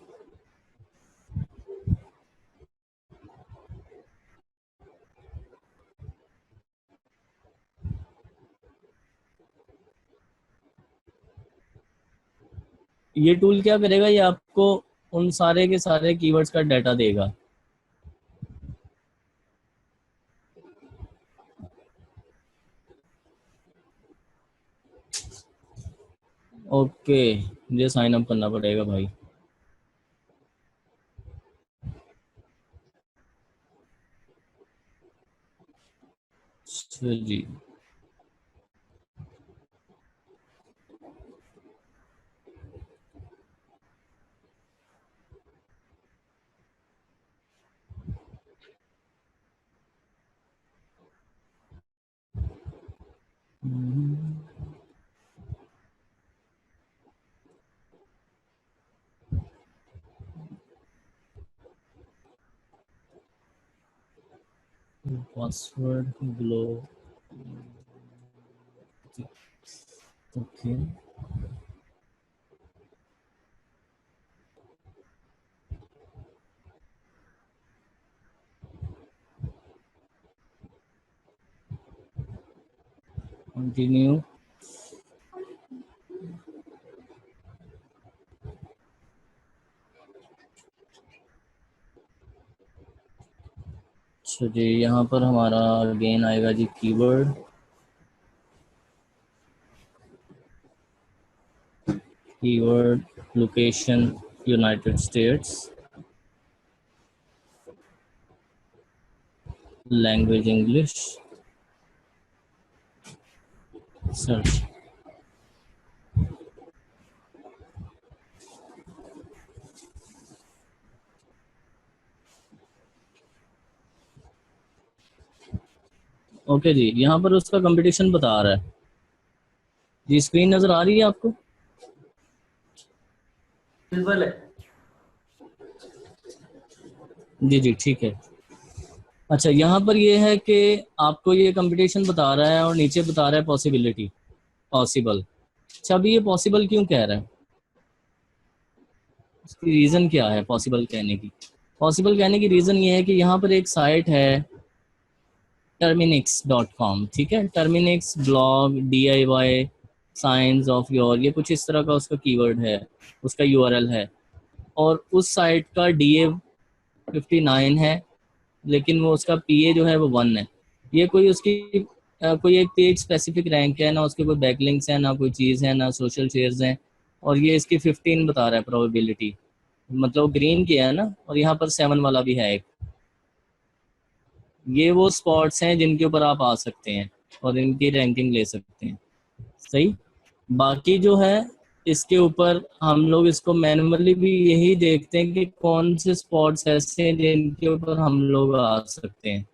ये टूल क्या करेगा, ये आपको उन सारे के सारे कीवर्ड्स का डाटा देगा। ओके, मुझे साइन अप करना पड़ेगा भाई। जी, पासवर्ड ग्लो। Okay, continue. अच्छा जी, यहाँ पर हमारा अगेन आएगा जी keyword, location United States, language English, search. Okay जी, यहाँ पर उसका कंपटीशन बता रहा है जी। स्क्रीन नजर आ रही है आपको? विजिबल है। जी जी ठीक है। अच्छा, यहाँ पर ये है कि आपको ये कंपटीशन बता रहा है और नीचे बता रहा है पॉसिबिलिटी, पॉसिबल। अच्छा, अभी ये पॉसिबल क्यों कह रहा है, इसकी रीज़न क्या है पॉसिबल कहने की? पॉसिबल कहने की रीज़न ये है कि यहाँ पर एक साइट है terminix.com। ठीक है, terminix blog DIY science of your, ये कुछ इस तरह का उसका कीवर्ड है, उसका यूआरएल है। और उस साइट का डीए 59 है, लेकिन वो उसका पीए जो है वो 1 है। ये कोई उसकी कोई एक पेज स्पेसिफिक रैंक है ना, उसके कोई बैकलिंक्स है ना, कोई चीज़ है ना, सोशल शेयर्स हैं। और ये इसकी 15 बता रहा है प्रोबेबिलिटी, मतलब ग्रीन किया है ना, और यहाँ पर 7 वाला भी है एक। ये वो स्पॉट्स हैं जिनके ऊपर आप आ सकते हैं और इनकी रैंकिंग ले सकते हैं। सही। बाकी जो है इसके ऊपर हम लोग इसको मैनुअली भी यही देखते हैं कि कौन से स्पॉट्स ऐसे हैं जिनके ऊपर हम लोग आ सकते हैं।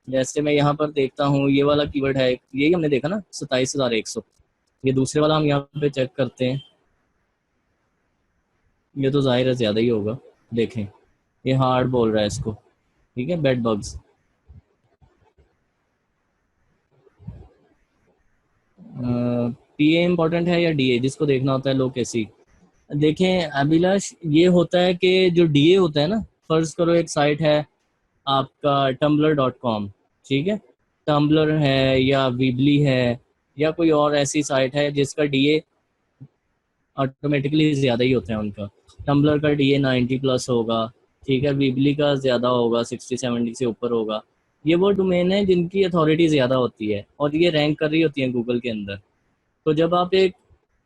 जैसे मैं यहाँ पर देखता हूँ, ये वाला कीवर्ड है, यही हमने देखा ना 27,100। ये दूसरे वाला हम यहाँ पे चेक करते हैं, ये तो जाहिर है ज़्यादा ही होगा। देखें, ये हार्ड बोल रहा है इसको, ठीक है, बेड बग्स। पीए इम्पोर्टेंट है या डीए, जिसको देखना होता है लोकेसी। देखें अभिलाष, ये होता है कि जो डीए होता है ना, फर्ज करो एक साइट है आपका tumblr.com, ठीक है, टम्बलर है या वीबली है या कोई और ऐसी साइट है जिसका डीए ऑटोमेटिकली ज़्यादा ही होता है उनका। टम्बलर का डीए 90 प्लस होगा, ठीक है, वीबली का ज़्यादा होगा, 60-70 से ऊपर होगा। ये वो डोमेन है जिनकी अथॉरिटी ज़्यादा होती है और ये रैंक कर रही होती है गूगल के अंदर। तो जब आप एक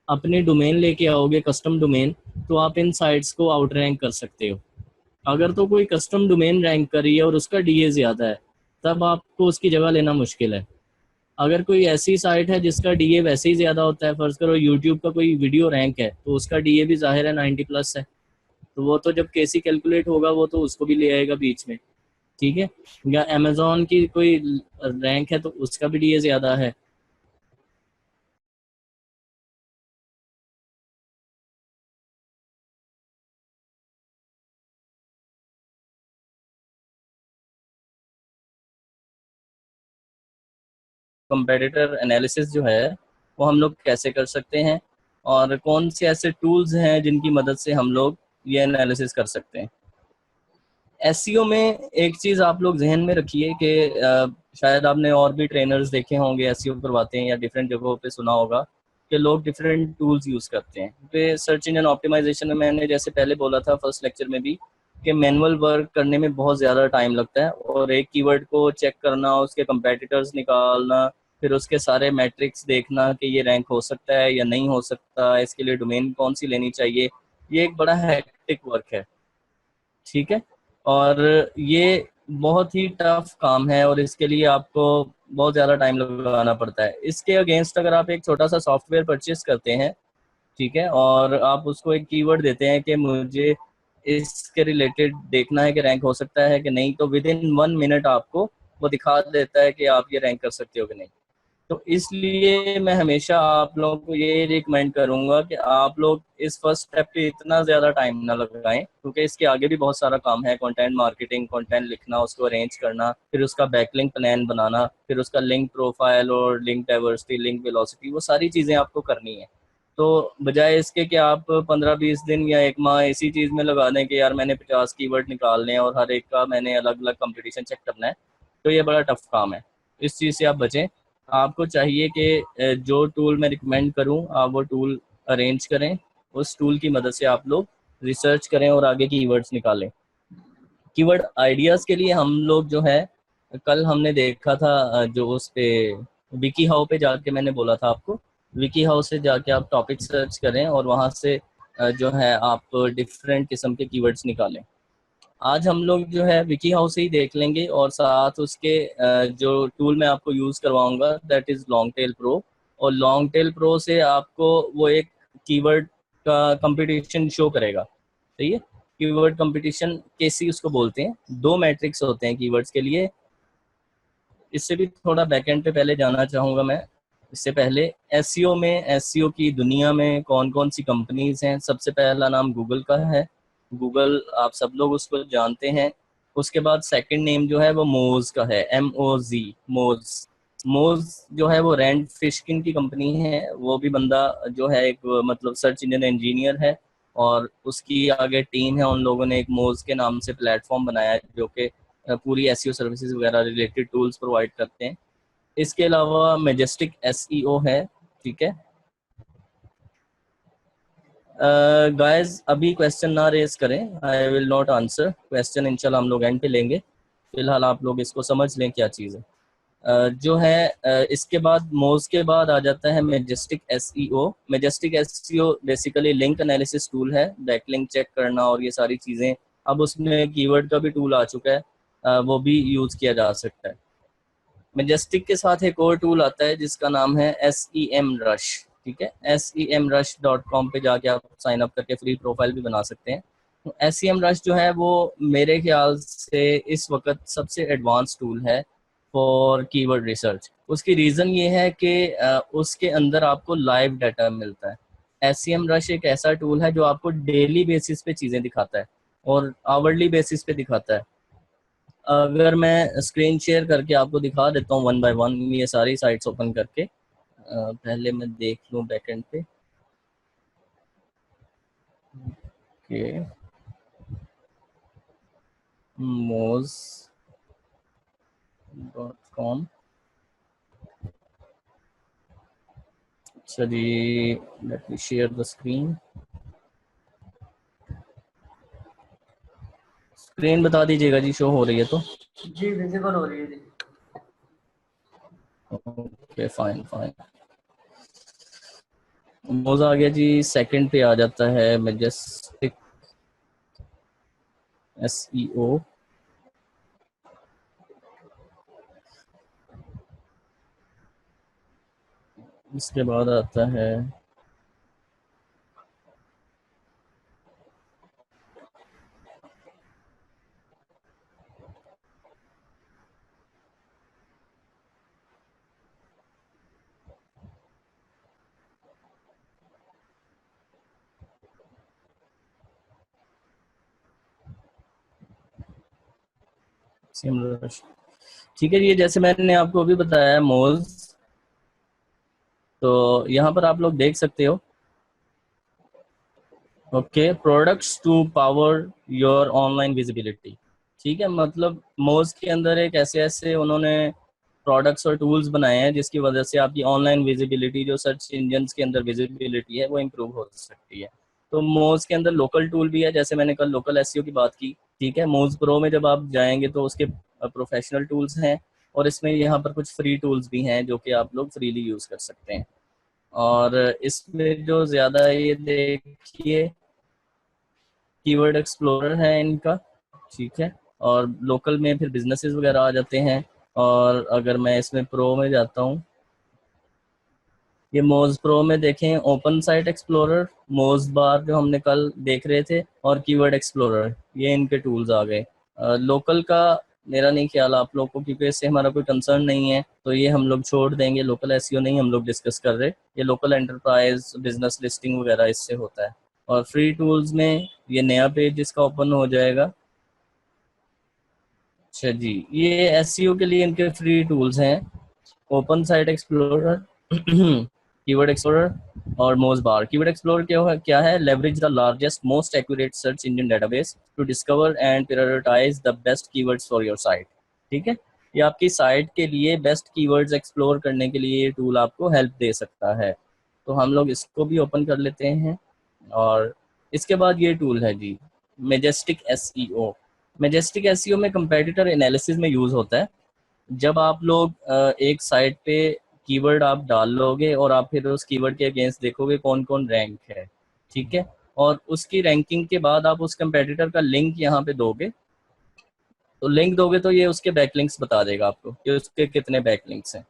अपने डोमेन लेके आओगे, कस्टम डोमेन, तो आप इन साइट्स को आउट रैंक कर सकते हो। अगर तो कोई कस्टम डोमेन रैंक करी है और उसका डीए ज़्यादा है, तब आपको उसकी जगह लेना मुश्किल है। अगर कोई ऐसी साइट है जिसका डीए वैसे ही ज़्यादा होता है, फर्ज करो यूट्यूब का कोई वीडियो रैंक है तो उसका डीए भी जाहिर है 90 प्लस है, तो वो तो जब केसी कैलकुलेट होगा वो तो उसको भी ले आएगा बीच में, ठीक है। या अमेजोन की कोई रैंक है तो उसका भी डीए ज़्यादा है। कंपेटिटर एनालिसिस जो है वो हम लोग कैसे कर सकते हैं, और कौन से ऐसे टूल्स हैं जिनकी मदद से हम लोग ये एनालिसिस कर सकते हैं। एसईओ में एक चीज़ आप लोग जहन में रखिए कि शायद आपने और भी ट्रेनर्स देखे होंगे एसईओ करवाते हैं या डिफरेंट जगहों पे सुना होगा कि लोग डिफरेंट टूल्स यूज़ करते हैं। पे सर्च इंजन ऑप्टिमाइजेशन में मैंने जैसे पहले बोला था फर्स्ट लेक्चर में भी कि मैनुअल वर्क करने में बहुत ज़्यादा टाइम लगता है, और एक कीवर्ड को चेक करना, उसके कंपेटिटर्स निकालना, फिर उसके सारे मैट्रिक्स देखना कि ये रैंक हो सकता है या नहीं हो सकता, इसके लिए डोमेन कौन सी लेनी चाहिए, ये एक बड़ा हैक्टिक वर्क है, ठीक है। और ये बहुत ही टफ काम है और इसके लिए आपको बहुत ज़्यादा टाइम लगाना पड़ता है। इसके अगेंस्ट अगर आप एक छोटा सा सॉफ्टवेयर परचेस करते हैं, ठीक है, और आप उसको एक कीवर्ड देते हैं कि मुझे इसके रिलेटेड देखना है कि रैंक हो सकता है कि नहीं, तो विद इन 1 मिनट आपको वो दिखा देता है कि आप ये रैंक कर सकते हो कि नहीं। तो इसलिए मैं हमेशा आप लोगों को ये रिकमेंड करूंगा कि आप लोग इस फर्स्ट स्टेप पे इतना ज़्यादा टाइम ना लगाएं, क्योंकि इसके आगे भी बहुत सारा काम है, कंटेंट मार्केटिंग, कंटेंट लिखना, उसको अरेंज करना, फिर उसका बैकलिंक प्लान बनाना, फिर उसका लिंक प्रोफाइल और लिंक डाइवर्सिटी, लिंक वेलोसिटी, वो सारी चीज़ें आपको करनी है। तो बजाय इसके कि आप 15-20 दिन या 1 माह इसी चीज़ में लगा दें कि यार मैंने 50 कीवर्ड निकालने हैं और हर एक का मैंने अलग अलग कंपटीशन चेक करना है, तो ये बड़ा टफ काम है। इस चीज़ से आप बचें। आपको चाहिए कि जो टूल मैं रिकमेंड करूं आप वो टूल अरेंज करें, उस टूल की मदद से आप लोग रिसर्च करें और आगे कीवर्ड्स निकालें। कीवर्ड आइडियाज़ के लिए हम लोग जो है, कल हमने देखा था जो उस पे विकी हाउ पे जाके मैंने बोला था आपको, विकी हाउ से जाके आप टॉपिक सर्च करें और वहाँ से जो है आप डिफरेंट किस्म के कीवर्ड्स निकालें। आज हम लोग जो है विकी हाउस से ही देख लेंगे, और साथ उसके जो टूल मैं आपको यूज़ करवाऊंगा that is long Tail pro. और लॉन्ग टेल प्रो से आपको वो एक कीवर्ड का कंपटीशन शो करेगा, सही है। कीवर्ड कंपटीशन कैसी उसको बोलते हैं, 2 मैट्रिक्स होते हैं कीवर्ड्स के लिए। इससे भी थोड़ा बैकएंड पे पहले जाना चाहूँगा मैं। इससे पहले एसईओ में, एसईओ की दुनिया में कौन कौन सी कंपनीज हैं। सबसे पहला नाम गूगल का है, गूगल आप सब लोग उसको जानते हैं। उसके बाद सेकंड नेम जो है वो मोज का है, MOZ, मोज। मोज जो है वो रैंड फिशकिन की कंपनी है। वो भी बंदा जो है एक मतलब सर्च इंजन इंजीनियर है, और उसकी आगे टीम है, उन लोगों ने एक मोज के नाम से प्लेटफॉर्म बनाया है जो कि पूरी एसईओ सर्विसेज वगैरह रिलेटेड टूल्स प्रोवाइड करते हैं। इसके अलावा मेजेस्टिक एसईओ है, ठीक है। गाइस अभी क्वेश्चन ना रेज करें, I will not answer question, इंशाल्लाह हम लोग एंड पे लेंगे। फिलहाल आप लोग इसको समझ लें क्या चीज़ है। जो है इसके बाद मोज के बाद आ जाता है Majestic SEO. Majestic SEO basically link analysis tool है, बैकलिंक चेक करना और ये सारी चीज़ें। अब उसमें कीवर्ड का भी टूल आ चुका है, वो भी यूज़ किया जा सकता है। मेजेस्टिक के साथ एक और टूल आता है जिसका नाम है SEMrush। ठीक है, SEMrush.com पे जाके आप साइन अप करके फ्री प्रोफाइल भी बना सकते हैं। तो SEMrush जो है वो मेरे ख्याल से इस वक्त सबसे एडवांस टूल है फॉर कीवर्ड रिसर्च। उसकी रीज़न ये है कि उसके अंदर आपको लाइव डाटा मिलता है। SEMrush एक ऐसा टूल है जो आपको डेली बेसिस पे चीज़ें दिखाता है और आवरली बेसिस पे दिखाता है। अगर मैं स्क्रीन शेयर करके आपको दिखा देता हूँ वन बाय वन ये सारी साइट्स ओपन करके, पहले मैं देख लूँ बैकएंड पे। Okay, moz.com। अच्छा जी, let me share the screen. Screen बता दीजिएगा जी, शो हो रही है तो। जी विजिबल हो रही है जी। Okay fine fine. मोज आ गया जी, सेकंड पे आ जाता है मेजेस्टिक SEO। इसके बाद आता है SEMrush। ठीक है, ये जैसे मैंने आपको अभी बताया है मोज, तो यहाँ पर आप लोग देख सकते हो। Okay, products to power your online visibility. ठीक है, मतलब मोज के अंदर एक ऐसे ऐसे उन्होंने प्रोडक्ट्स और टूल्स बनाए हैं जिसकी वजह से आपकी ऑनलाइन विजिबिलिटी, जो सर्च इंजन के अंदर विजिबिलिटी है, वो इम्प्रूव हो सकती है। तो मोज के अंदर लोकल टूल भी है, जैसे मैंने कल लोकल एसईओ की बात की। ठीक है, मोज प्रो में जब आप जाएंगे तो उसके प्रोफेशनल टूल्स हैं, और इसमें यहाँ पर कुछ फ्री टूल्स भी हैं जो कि आप लोग फ्रीली यूज़ कर सकते हैं। और इसमें जो ज़्यादा ये देखिए कीवर्ड एक्सप्लोरर है इनका। ठीक है, और लोकल में फिर बिजनेसेस वगैरह आ जाते हैं। और अगर मैं इसमें प्रो में जाता हूँ, ये मोज प्रो में देखें ओपन साइट एक्सप्लोरर, मोज बार जो हमने कल देख रहे थे, और कीवर्ड एक्सप्लोरर, ये इनके टूल्स आ गए। लोकल का मेरा नहीं ख्याल आप लोग को, क्योंकि इससे हमारा कोई कंसर्न नहीं है, तो ये हम लोग छोड़ देंगे। लोकल एसईओ नहीं हम लोग डिस्कस कर रहे, ये लोकल एंटरप्राइज बिजनेस लिस्टिंग वगैरह इससे होता है। और फ्री टूल्स में ये नया पेज इसका ओपन हो जाएगा। अच्छा जी, ये एसईओ के लिए इनके फ्री टूल्स हैं, open site explorer, keyword explorer और मोज बार। कीवर्ड एक्सप्लोरर क्या है? Leverage the largest most accurate search engine database to discover and prioritise the best keywords for your site. ठीक है, ये आपकी साइट के लिए बेस्ट कीवर्ड्स एक्सप्लोर करने के लिए ये टूल आपको हेल्प दे सकता है। तो हम लोग इसको भी ओपन कर लेते हैं। और इसके बाद ये टूल है जी, मेजेस्टिक एसईओ। मेजेस्टिक एसईओ में कंपेटिटर एनालिसिस में यूज़ होता है। जब आप लोग एक साइट पे कीवर्ड आप डाल लोगे और आप फिर उस कीवर्ड के अगेंस्ट देखोगे कौन कौन रैंक है। ठीक है, और उसकी रैंकिंग के बाद आप उस कंपेटिटर का लिंक यहाँ पे दोगे, तो लिंक दोगे तो ये उसके बैकलिंक्स बता देगा आपको कि उसके कितने बैकलिंक्स हैं।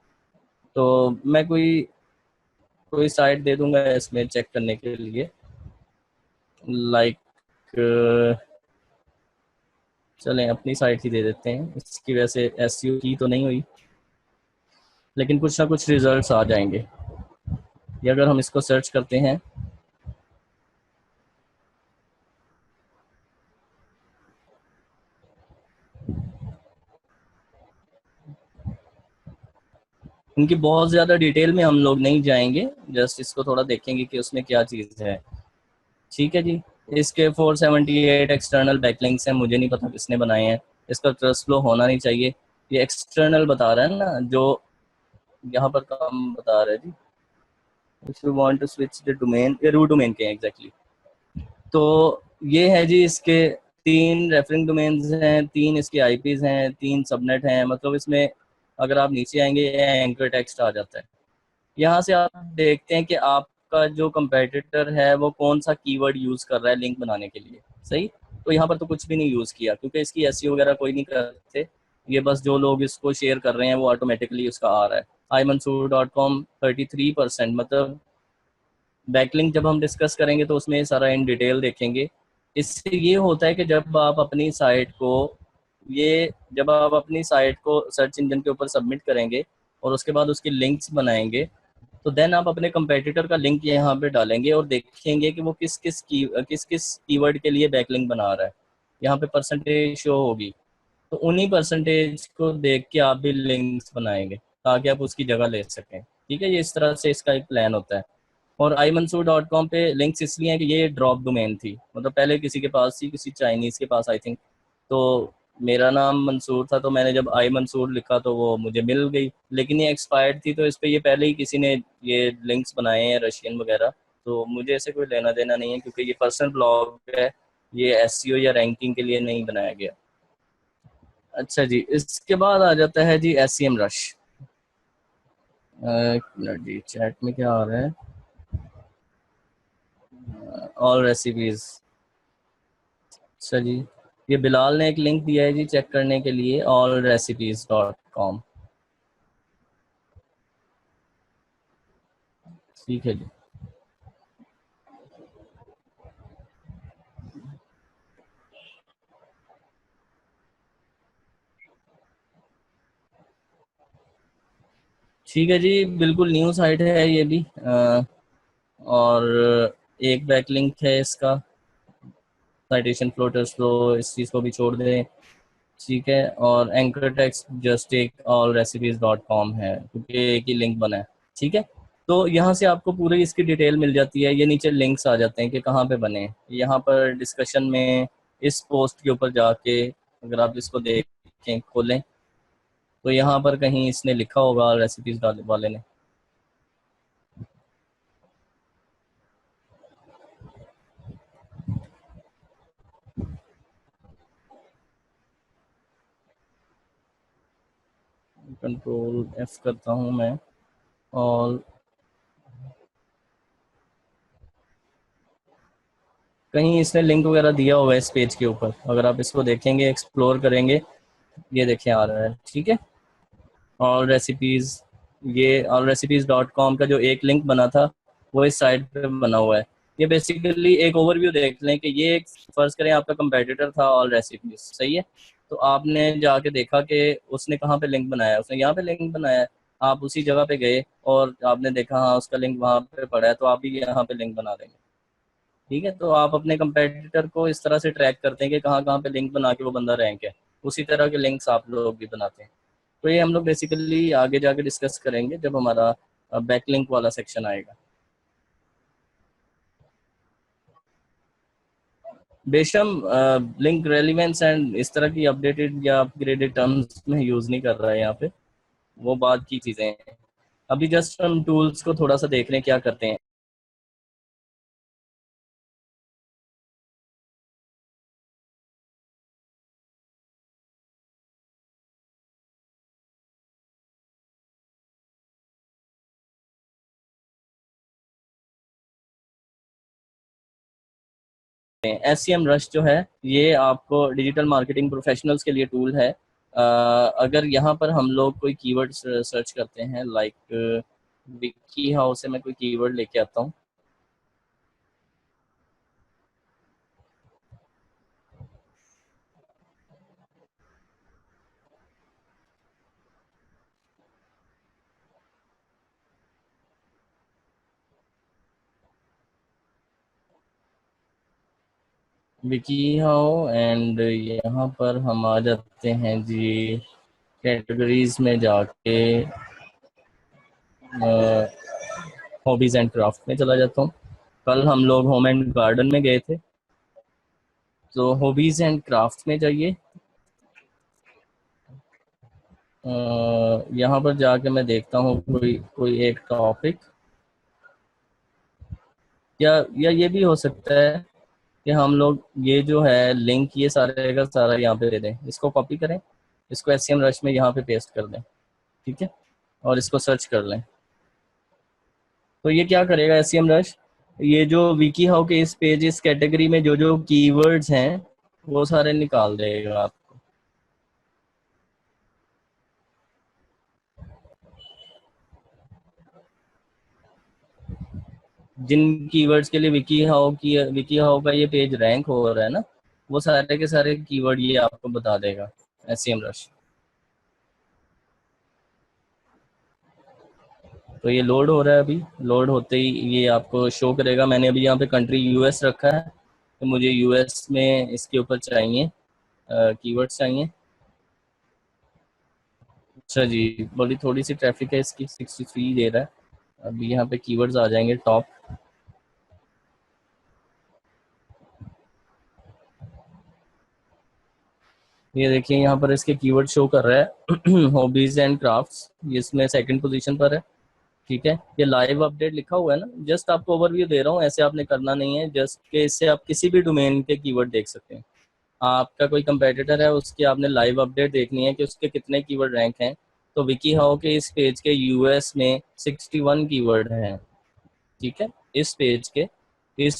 तो मैं कोई कोई साइट दे दूंगा इसमें चेक करने के लिए, लाइक चलें अपनी साइट ही दे देते हैं। इसकी वजह से एसईओ की तो नहीं हुई, लेकिन कुछ ना कुछ रिजल्ट्स आ जाएंगे। ये अगर हम इसको सर्च करते हैं, इनकी बहुत ज़्यादा डिटेल में हम लोग नहीं जाएंगे, जस्ट इसको थोड़ा देखेंगे कि उसमें क्या चीज़ है। ठीक है जी, इसके 478 एक्सटर्नल बैकलिंक्स हैं, मुझे नहीं पता किसने बनाए हैं। इसका ट्रस्ट फ्लो होना नहीं चाहिए। ये एक्सटर्नल बता रहा है ना, जो यहाँ पर काम बता रहा है जी। If you want to switch the domain, ये रूट डोमेन के हैं एग्जैक्टली। तो ये है जी, इसके 3 रेफरिंग डोमेन्स हैं, 3 इसके आईपीज हैं, 3 सबनेट हैं। मतलब इसमें अगर आप नीचे आएंगे एंकर टेक्स्ट आ जाता है। यहाँ से आप देखते हैं कि आपका जो कंपेटिटर है वो कौन सा कीवर्ड यूज कर रहा है लिंक बनाने के लिए। सही। तो यहाँ पर तो कुछ भी नहीं यूज किया क्योंकि इसकी एसईओ वगैरह कोई नहीं करते। ये बस जो लोग इसको शेयर कर रहे हैं वो ऑटोमेटिकली उसका आ रहा है। imansoor.com 33%। मतलब बैकलिंक जब हम डिस्कस करेंगे तो उसमें सारा इन डिटेल देखेंगे। इससे ये होता है कि जब आप अपनी साइट को सर्च इंजन के ऊपर सबमिट करेंगे और उसके बाद उसकी लिंक्स बनाएंगे, तो देन आप अपने कंपेटिटर का लिंक यहाँ पे डालेंगे और देखेंगे कि वो किस किस कीवर्ड के लिए बैकलिंक बना रहा है। यहाँ पे परसेंटेज शो होगी, तो उन्हीं परसेंटेज को देख के आप भी लिंक्स बनाएंगे ताकि आप उसकी जगह ले सकें। ठीक है, ये इस तरह से इसका एक प्लान होता है। और imansoor.com पे लिंक्स इसलिए हैं कि ये ड्रॉप डोमेन थी, मतलब पहले किसी के पास थी, किसी चाइनीज़ के पास आई थिंक। तो मेरा नाम मंसूर था, तो मैंने जब आई मंसूर लिखा तो वो मुझे मिल गई, लेकिन ये एक्सपायर्ड थी, तो इस पर ये पहले ही किसी ने ये लिंक्स बनाए हैं रशियन वगैरह। तो मुझे ऐसे कोई लेना देना नहीं है क्योंकि ये पर्सनल ब्लॉग है, ये एसईओ या रैंकिंग के लिए नहीं बनाया गया। अच्छा जी, इसके बाद आ जाता है जी एसईएम रश। एक मिनट जी, चैट में क्या आ रहा है? All recipes. अच्छा जी, ये बिलाल ने एक लिंक दिया है जी चेक करने के लिए, allrecipes.com। ठीक है जी। ठीक है जी, बिल्कुल न्यू साइट है ये भी। और एक बैकलिंक है इसका, साइटेशन फ्लोटर्स, तो इस चीज़ को भी छोड़ दें। ठीक है, और एंकर टेक्स्ट जस्ट एक allrecipes.com है क्योंकि एक ही लिंक बना है। ठीक है, तो यहाँ से आपको पूरी इसकी डिटेल मिल जाती है। ये नीचे लिंक्स आ जाते हैं कि कहाँ पे बने। यहाँ पर डिस्कशन में इस पोस्ट के ऊपर जाके अगर आप इसको देखें, खोलें, तो यहाँ पर कहीं इसने लिखा होगा रेसिपीज वाले ने। कंट्रोल एफ करता हूँ मैं, और कहीं इसने लिंक वगैरह दिया होगा इस पेज के ऊपर। अगर आप इसको देखेंगे, एक्सप्लोर करेंगे, ये देखें आ रहा है। ठीक है, ऑल रेसिपीज़, ये allrecipes.com का जो एक लिंक बना था वो इस साइट पे बना हुआ है। ये बेसिकली एक ओवरव्यू देख लें कि ये एक, फर्ज करें आपका कंपेटिटर था ऑल रेसिपीज, सही है। तो आपने जाके देखा कि उसने कहाँ पे लिंक बनाया है, उसने यहाँ पे लिंक बनाया है। आप उसी जगह पे गए और आपने देखा हाँ उसका लिंक वहाँ पे पड़ा है, तो आप भी यहाँ पे लिंक बना देंगे। ठीक है, तो आप अपने कंपेटिटर को इस तरह से ट्रैक करते हैं कि कहाँ कहाँ पे लिंक बना के वो बंदा रैंक है, उसी तरह के लिंक्स आप लोग भी बनाते हैं। तो ये हम लोग बेसिकली आगे जाके डिस्कस करेंगे जब हमारा बैकलिंक वाला सेक्शन आएगा। बेशम लिंक रेलिवेंस एंड इस तरह की अपडेटेड या अपग्रेडेड टर्म्स में यूज़ नहीं कर रहा है यहाँ पे, वो बात की चीज़ें हैं। अभी जस्ट हम टूल्स को थोड़ा सा देख रहे हैं क्या करते हैं। SCM रश जो है ये आपको डिजिटल मार्केटिंग प्रोफेशनल्स के लिए टूल है। अगर यहाँ पर हम लोग कोई कीवर्ड सर्च करते हैं, लाइक विकी हाउस से मैं कोई कीवर्ड लेके आता हूँ। विकी हाउ एंड यहाँ पर हम आ जाते हैं जी कैटेगरीज में जाके, हॉबीज एंड क्राफ्ट में चला जाता हूँ। कल हम लोग होम एंड गार्डन में गए थे, तो हॉबीज एंड क्राफ्ट में जाइए। यहाँ पर जाके मैं देखता हूँ कोई कोई एक टॉपिक, या ये भी हो सकता है कि हम लोग ये जो है लिंक ये सारे का सारा यहाँ पे दे दें, इसको कॉपी करें, इसको एससीएम रश में यहाँ पे पेस्ट कर दें, ठीक है, और इसको सर्च कर लें। तो ये क्या करेगा एससीएम रश, ये जो विकी हाउ के इस पेज इस कैटेगरी में जो जो कीवर्ड्स हैं वो सारे निकाल देगा आपको। जिन कीवर्ड्स के लिए विकी हाउ का ये पेज रैंक हो रहा है ना, वो सारे के सारे कीवर्ड ये आपको बता देगा एससीएम रश। तो ये लोड हो रहा है, अभी लोड होते ही ये आपको शो करेगा। मैंने अभी यहाँ पे कंट्री यूएस रखा है, तो मुझे यूएस में इसके ऊपर चाहिए कीवर्ड्स चाहिए। अच्छा जी, बड़ी थोड़ी सी ट्रैफिक है इसकी, 63 दे रहा है। अभी यहाँ पे कीवर्ड्स आ जाएंगे टॉप। ये देखिए यहाँ पर इसके कीवर्ड शो कर रहा है हॉबीज एंड क्राफ्ट्स, ये इसमें सेकंड पोजीशन पर है, ठीक है। ये लाइव अपडेट लिखा हुआ है ना, जस्ट आपको ओवरव्यू दे रहा हूँ, ऐसे आपने करना नहीं है, जस्ट के इससे आप किसी भी डोमेन के कीवर्ड देख सकते हैं। आपका कोई कंपेटिटर है उसकी आपने लाइव अपडेट देखनी है कि उसके कितने कीवर्ड रैंक हैं। तो विकी हाउ के इस पेज के यूएस में 61 कीवर्ड हैं, ठीक है। इस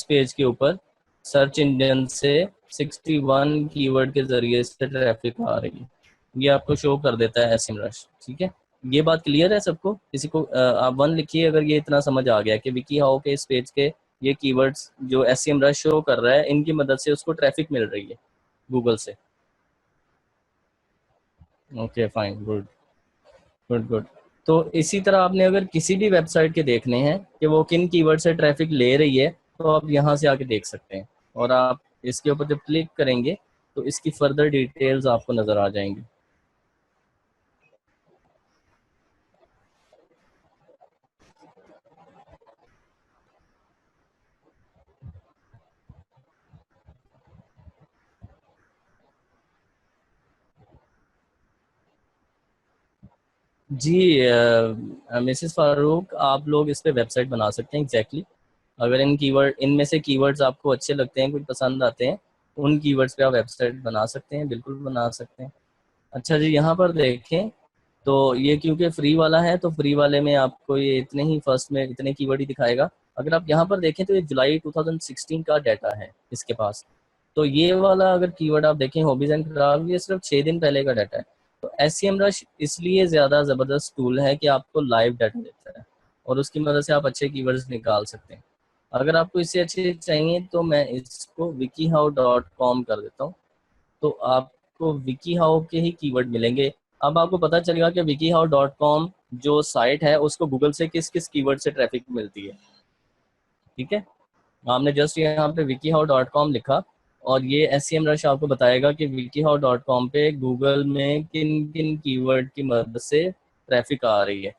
पेज के ऊपर सर्च इंजन से 61 कीवर्ड के जरिए से ट्रैफिक आ रही है, ये आपको शो कर देता है एसएम रश, ठीक है। ये बात क्लियर है सबको? किसी को आप वन लिखिए अगर ये इतना समझ आ गया कि विकी हाउ के इस पेज के ये कीवर्ड्स जो एसएम रश शो कर रहा है इनकी मदद से उसको ट्रैफिक मिल रही है गूगल से। Okay fine, good good good. तो इसी तरह आपने अगर किसी भी वेबसाइट के देखने हैं कि वो किन कीवर्ड से ट्रैफिक ले रही है, तो आप यहाँ से आके देख सकते हैं, और आप इसके ऊपर जब क्लिक करेंगे तो इसकी फर्दर डिटेल्स आपको नज़र आ जाएंगी। जी मिसेस फारूक, आप लोग इस पे वेबसाइट बना सकते हैं एग्जैक्टली अगर इनमें से कीवर्ड्स आपको अच्छे लगते हैं, कुछ पसंद आते हैं, उन कीवर्ड्स पे आप वेबसाइट बना सकते हैं, बिल्कुल बना सकते हैं। अच्छा जी, यहाँ पर देखें तो ये क्योंकि फ्री वाला है तो फ्री वाले में आपको ये इतने ही फर्स्ट में इतने कीवर्ड ही दिखाएगा। अगर आप यहाँ पर देखें तो ये जुलाई 2016 का डाटा है इसके पास। तो ये वाला अगर कीवर्ड आप देखें हॉबीज एंड क्राफ्ट, ये सिर्फ 6 दिन पहले का डाटा है। तो एससीएम रश इसलिए ज़्यादा ज़बरदस्त टूल है कि आपको लाइव डाटा देता है और उसकी मदद से आप अच्छे कीवर्ड्स निकाल सकते हैं। अगर आपको इससे अच्छे चाहिए तो मैं इसको wikihow.com कर देता हूँ, तो आपको विकी हाउ के ही कीवर्ड मिलेंगे। अब आपको पता चलेगा कि wikihow.com जो साइट है उसको गूगल से किस किस कीवर्ड से ट्रैफिक मिलती है, ठीक है। आपने जस्ट यहाँ पे wikihow.com लिखा और ये एससीएम रश आपको बताएगा कि wikihow.com पे गूगल में किन किन कीवर्ड की मदद से ट्रैफिक आ रही है।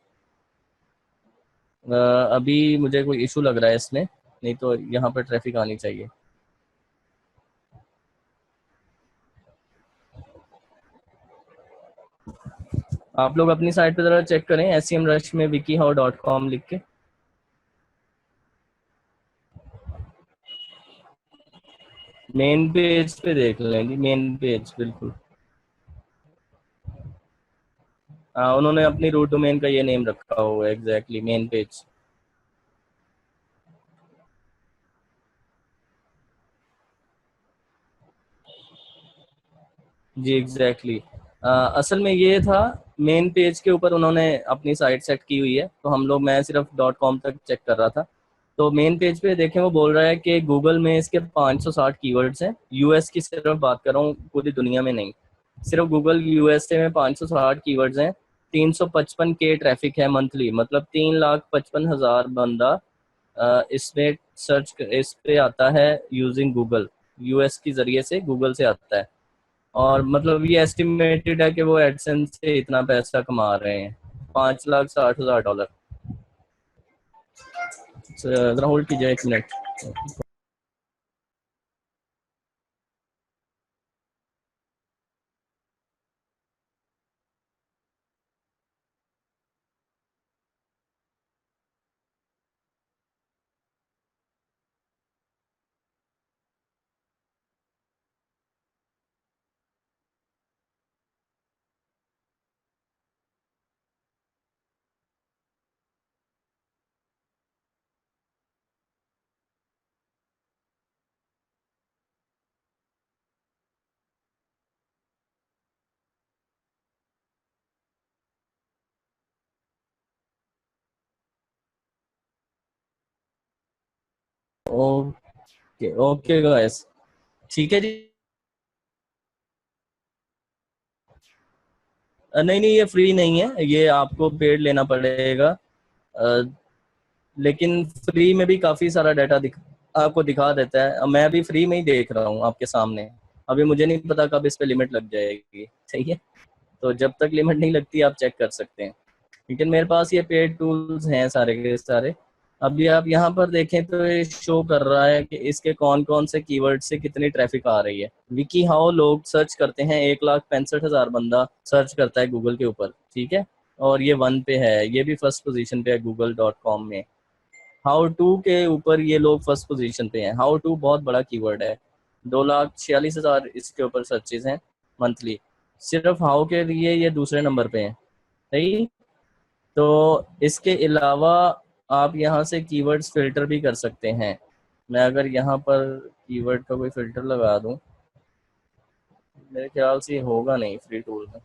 अभी मुझे कोई इशू लग रहा है इसमें, नहीं तो यहाँ पर ट्रैफिक आनी चाहिए। आप लोग अपनी साइट पे जरा चेक करें एससीएम रश में wikihow.com लिख के। मेन पेज पे देख लेंगे, मेन पेज बिल्कुल। उन्होंने अपनी रूट डोमेन का ये नेम रखा हुआ है एग्जैक्टली, मेन पेज। जी एग्जैक्टली असल में ये था, मेन पेज के ऊपर उन्होंने अपनी साइट सेट की हुई है, तो मैं सिर्फ .com तक चेक कर रहा था। तो मेन पेज पे देखें वो बोल रहा है कि गूगल में इसके 560 कीवर्ड्स हैं, यूएस की सिर्फ बात कर रहा हूँ, पूरी दुनिया में नहीं, सिर्फ गूगल यूएसए में 560 कीवर्ड्स हैं। 355 के ट्रैफिक है मंथली, मतलब 3,55,000 बंदा इसमें इस पे आता है यूजिंग गूगल, यूएस के जरिए से गूगल से आता है। और मतलब ये एस्टिमेटेड है कि वो एडसेंस से इतना पैसा कमा रहे हैं, 5,60,000 डॉलर। जरा होल्ड कीजिए 1 मिनट। ओके ओके गाइस, ठीक है जी। नहीं नहीं, ये फ्री नहीं है, ये आपको पेड लेना पड़ेगा। अ, लेकिन फ्री में भी काफ़ी सारा डाटा आपको दिखा देता है। मैं अभी फ्री में ही देख रहा हूँ आपके सामने। अभी मुझे नहीं पता कब इस पे लिमिट लग जाएगी, सही है। तो जब तक लिमिट नहीं लगती आप चेक कर सकते हैं। लेकिन मेरे पास ये पेड टूल्स हैं सारे के सारे। अभी आप यहाँ पर देखें तो ये शो कर रहा है कि इसके कौन कौन से कीवर्ड से कितनी ट्रैफिक आ रही है। विकी हाउ लोग सर्च करते हैं, 1,65,000 बंदा सर्च करता है गूगल के ऊपर, ठीक है। और ये 1 पे है, ये भी फर्स्ट पोजीशन पे है google.com में। हाउ टू के ऊपर ये लोग फर्स्ट पोजीशन पे हैं। हाउ टू बहुत बड़ा कीवर्ड है, 2,46,000 इसके ऊपर सर्चेज हैं मंथली। सिर्फ हाउ के लिए ये दूसरे नंबर पे हैं, सही। तो इसके अलावा आप यहाँ से कीवर्ड्स फिल्टर भी कर सकते हैं। मैं अगर यहाँ पर कीवर्ड का कोई फिल्टर लगा दूं, मेरे ख्याल से ये होगा नहीं, फ्री टूल में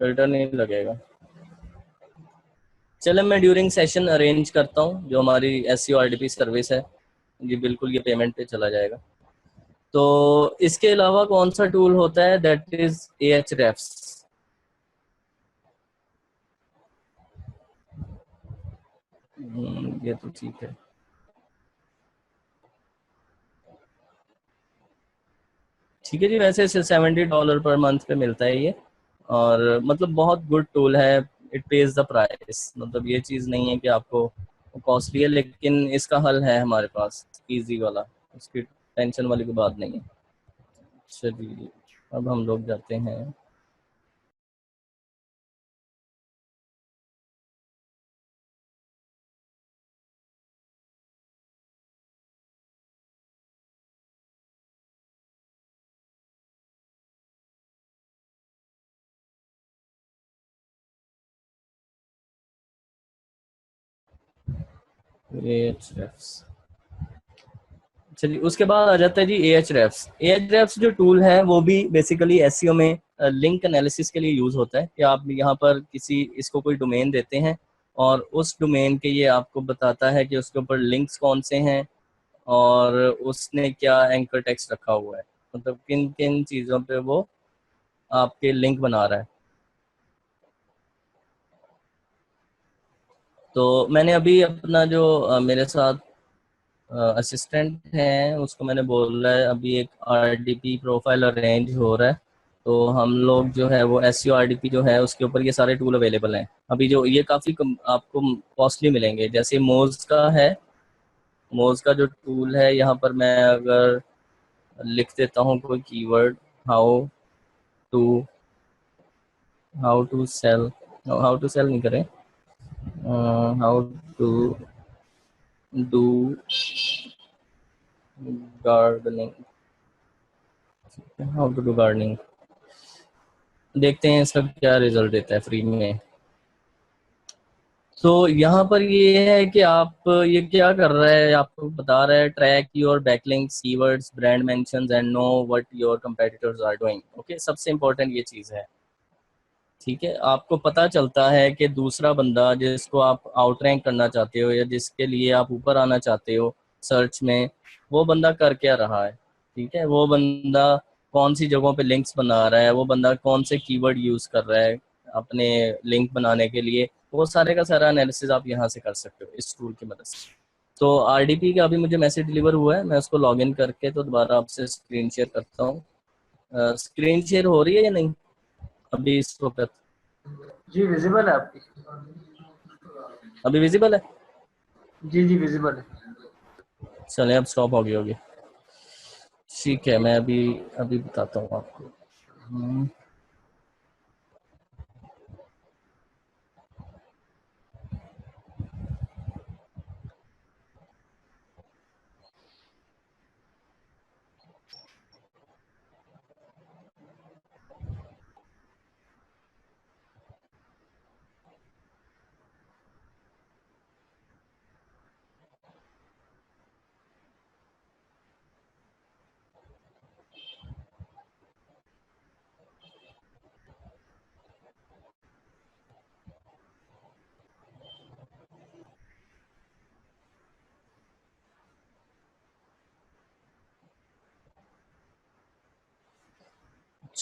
फिल्टर नहीं लगेगा। चलो मैं ड्यूरिंग सेशन अरेंज करता हूँ, जो हमारी SEO-RDP सर्विस है, ये बिल्कुल ये पेमेंट पे चला जाएगा। तो इसके अलावा कौन सा टूल होता है, दैट इज Ahrefs। ये तो ठीक है। ठीक है जी, वैसे $70 पर मंथ पे मिलता है ये। और मतलब बहुत गुड टूल है, इट पेज द प्राइस। मतलब ये चीज़ नहीं है कि आपको कॉस्टली है, लेकिन इसका हल है हमारे पास, इजी वाला। उसकी टेंशन वाली कोई बात नहीं है। चलिए अब हम लोग जाते हैं। Ahrefs, चलिए उसके बाद आ जाता है जी Ahrefs। Ahrefs जो टूल है वो भी बेसिकली SEO में लिंक एनालिसिस के लिए यूज होता है। कि आप यहाँ पर किसी इसको कोई डोमेन देते हैं और उस डोमेन के ये आपको बताता है कि उसके ऊपर लिंक्स कौन से हैं और उसने क्या एंकर टेक्स्ट रखा हुआ है, मतलब किन किन चीज़ों पे वो आपके लिंक बना रहा है। तो मैंने अभी अपना जो मेरे साथ असिस्टेंट है उसको मैंने बोला है, अभी एक RDP प्रोफाइल अरेंज हो रहा है। तो हम लोग जो है वो SEO-RDP जो है उसके ऊपर ये सारे टूल अवेलेबल हैं। अभी जो ये काफ़ी आपको कॉस्टली मिलेंगे, जैसे मोज का है। मोज का जो टूल है, यहाँ पर मैं अगर लिख देता हूँ कोई keyword, how to how to sell, how to sell नहीं करें, how to do gardening, how to do gardening. देखते हैं इसका क्या रिजल्ट देता है फ्री में। तो यहाँ पर ये है कि आप ये क्या कर रहा है, आपको बता रहा है track your backlinks, keywords, brand mentions and know what your competitors are doing. Okay, सबसे इंपॉर्टेंट ये चीज़ है। ठीक है, आपको पता चलता है कि दूसरा बंदा जिसको आप आउट रैंक करना चाहते हो या जिसके लिए आप ऊपर आना चाहते हो सर्च में, वो बंदा कर क्या रहा है। ठीक है, वो बंदा कौन सी जगहों पे लिंक्स बना रहा है, वो बंदा कौन से कीवर्ड यूज़ कर रहा है अपने लिंक बनाने के लिए, वो सारे का सारा एनालिसिस आप यहाँ से कर सकते हो इस टूल की मदद से। तो RDP का अभी मुझे मैसेज डिलीवर हुआ है, मैं उसको लॉगिन करके तो दोबारा आपसे स्क्रीन शेयर करता हूँ। स्क्रीन शेयर हो रही है या नहीं अभी इस वक्त? जी विजिबल है आपकी। अभी विजिबल है? जी जी विजिबल है। चले अब स्टॉप हो गई होगी। ठीक है, मैं अभी अभी बताता हूँ आपको। हम्म,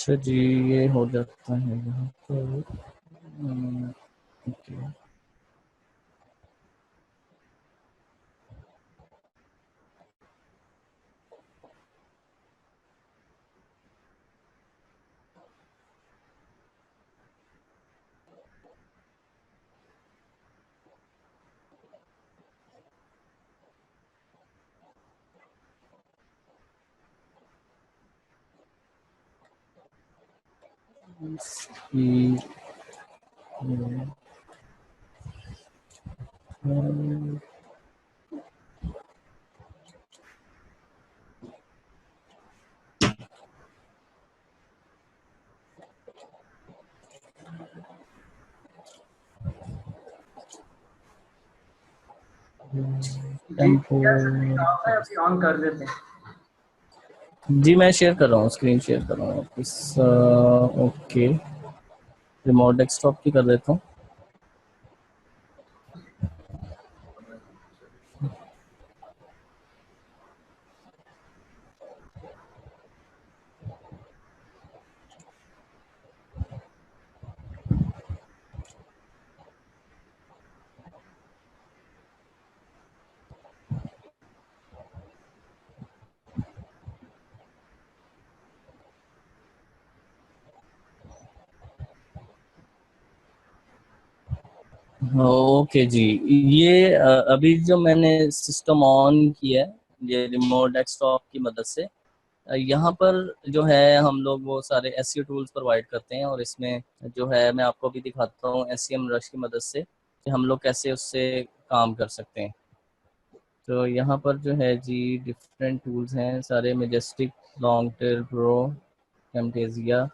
अच्छा जी, ये हो जाता है यहाँ पर। ओके। जी टेम्पो। क्या सर काम है, अभी ऑन कर देते हैं। जी मैं शेयर कर रहा हूँ, स्क्रीन शेयर कर रहा हूँ वापस। ओके, रिमोट डेस्कटॉप की कर देता हूँ। ओके जी, ये अभी जो मैंने सिस्टम ऑन किया है ये रिमोट डेस्कटॉप की मदद से, यहाँ पर जो है हम लोग वो सारे एसईओ टूल्स प्रोवाइड करते हैं, और इसमें जो है मैं आपको भी दिखाता हूँ एसईएम रश की मदद से कि हम लोग कैसे उससे काम कर सकते हैं। तो यहाँ पर जो है जी डिफरेंट टूल्स हैं सारे, मेजेस्टिक, लॉन्ग टेल प्रो, कैमटेजिया।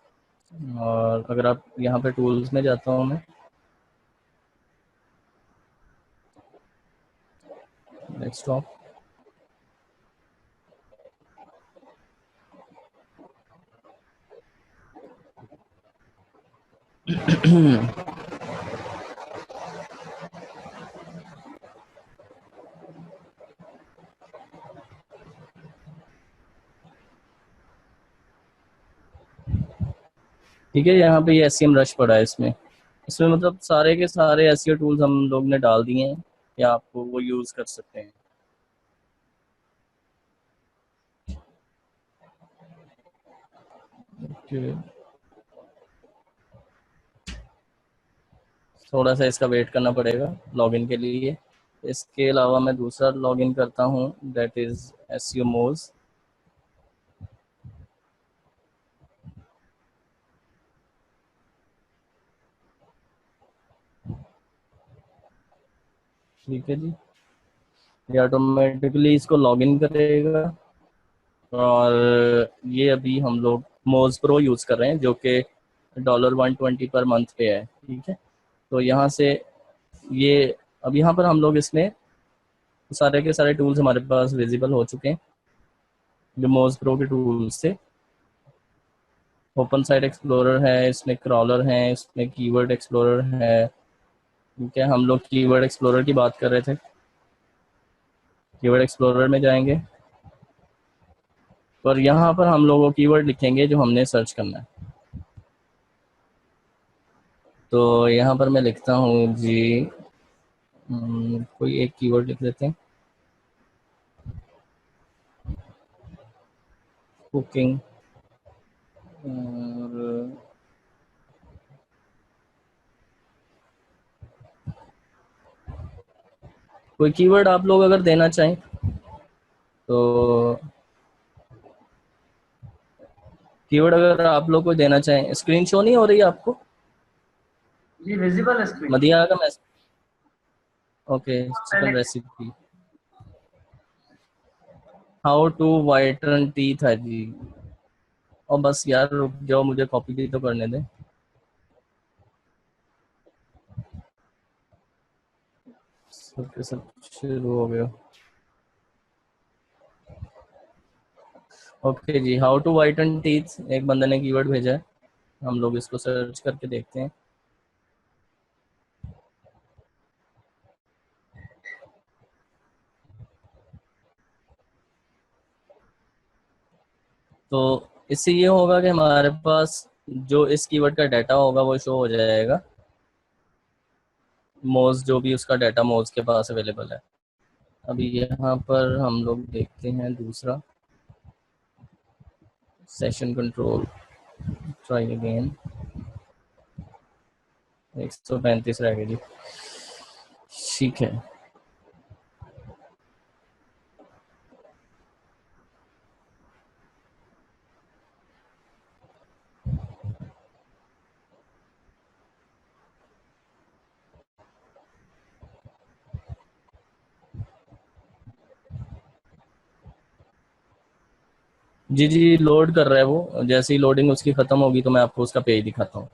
और अगर आप यहाँ पे टूल्स में जाता हूँ मैं, डेस्कटॉप, ठीक है, यहाँ पे ये एसईएम रश पड़ा है इसमें। इसमें मतलब सारे के सारे एसईओ टूल्स हम लोग ने डाल दिए हैं कि आपको वो यूज़ कर सकते हैं। ओके, थोड़ा सा इसका वेट करना पड़ेगा लॉगिन के लिए। इसके अलावा मैं दूसरा लॉगिन करता हूँ, दैट इज़ एसईओ मोज। ठीक है जी, ये ऑटोमेटिकली इसको लॉगिन करेगा। और ये अभी हम लोग मोज प्रो यूज़ कर रहे हैं जो कि $120 पर मंथ पे है। ठीक है, तो यहाँ से ये अब यहाँ पर हम लोग इसमें सारे के सारे टूल्स हमारे पास विजिबल हो चुके हैं जो मोज प्रो के टूल्स थे। ओपन साइट एक्सप्लोरर है, इसमें क्रॉलर है, इसमें कीवर्ड एक्सप्लोरर है। ठीक है, हम लोग कीवर्ड एक्सप्लोरर की बात कर रहे थे। कीवर्ड एक्सप्लोरर में जाएंगे और यहाँ पर हम लोगों कीवर्ड लिखेंगे जो हमने सर्च करना है। तो यहाँ पर मैं लिखता हूँ जी, कोई एक कीवर्ड लिख लेते हैं, कुकिंग। और कोई कीवर्ड आप लोग अगर देना चाहें तो कीवर्ड अगर आप लोग को देना चाहें। स्क्रीन शो नहीं हो रही है आपको? जी विजिबल है स्क्रीन। मदिया का मैसेज। ओके, पहले chicken recipe, how to whiten teeth है जी। और बस यार रुक जाओ, मुझे कॉपी भी तो करने दें। सबके सब शुरू हो गया। ओके जी, हाउ टू वाइटन टीथ एक बंदे ने कीवर्ड भेजा है, हम लोग इसको सर्च करके देखते हैं। तो इससे ये होगा कि हमारे पास जो इस कीवर्ड का डाटा होगा वो शो हो जाएगा, मोज जो भी उसका डाटा मोज के पास अवेलेबल है। अभी यहाँ पर हम लोग देखते हैं दूसरा सेशन कंट्रोल, ट्राई अगेन। 135 रह गई जी, ठीक है। जी जी लोड कर रहा है वो, जैसे ही लोडिंग उसकी खत्म होगी तो मैं आपको उसका पेज दिखाता हूँ।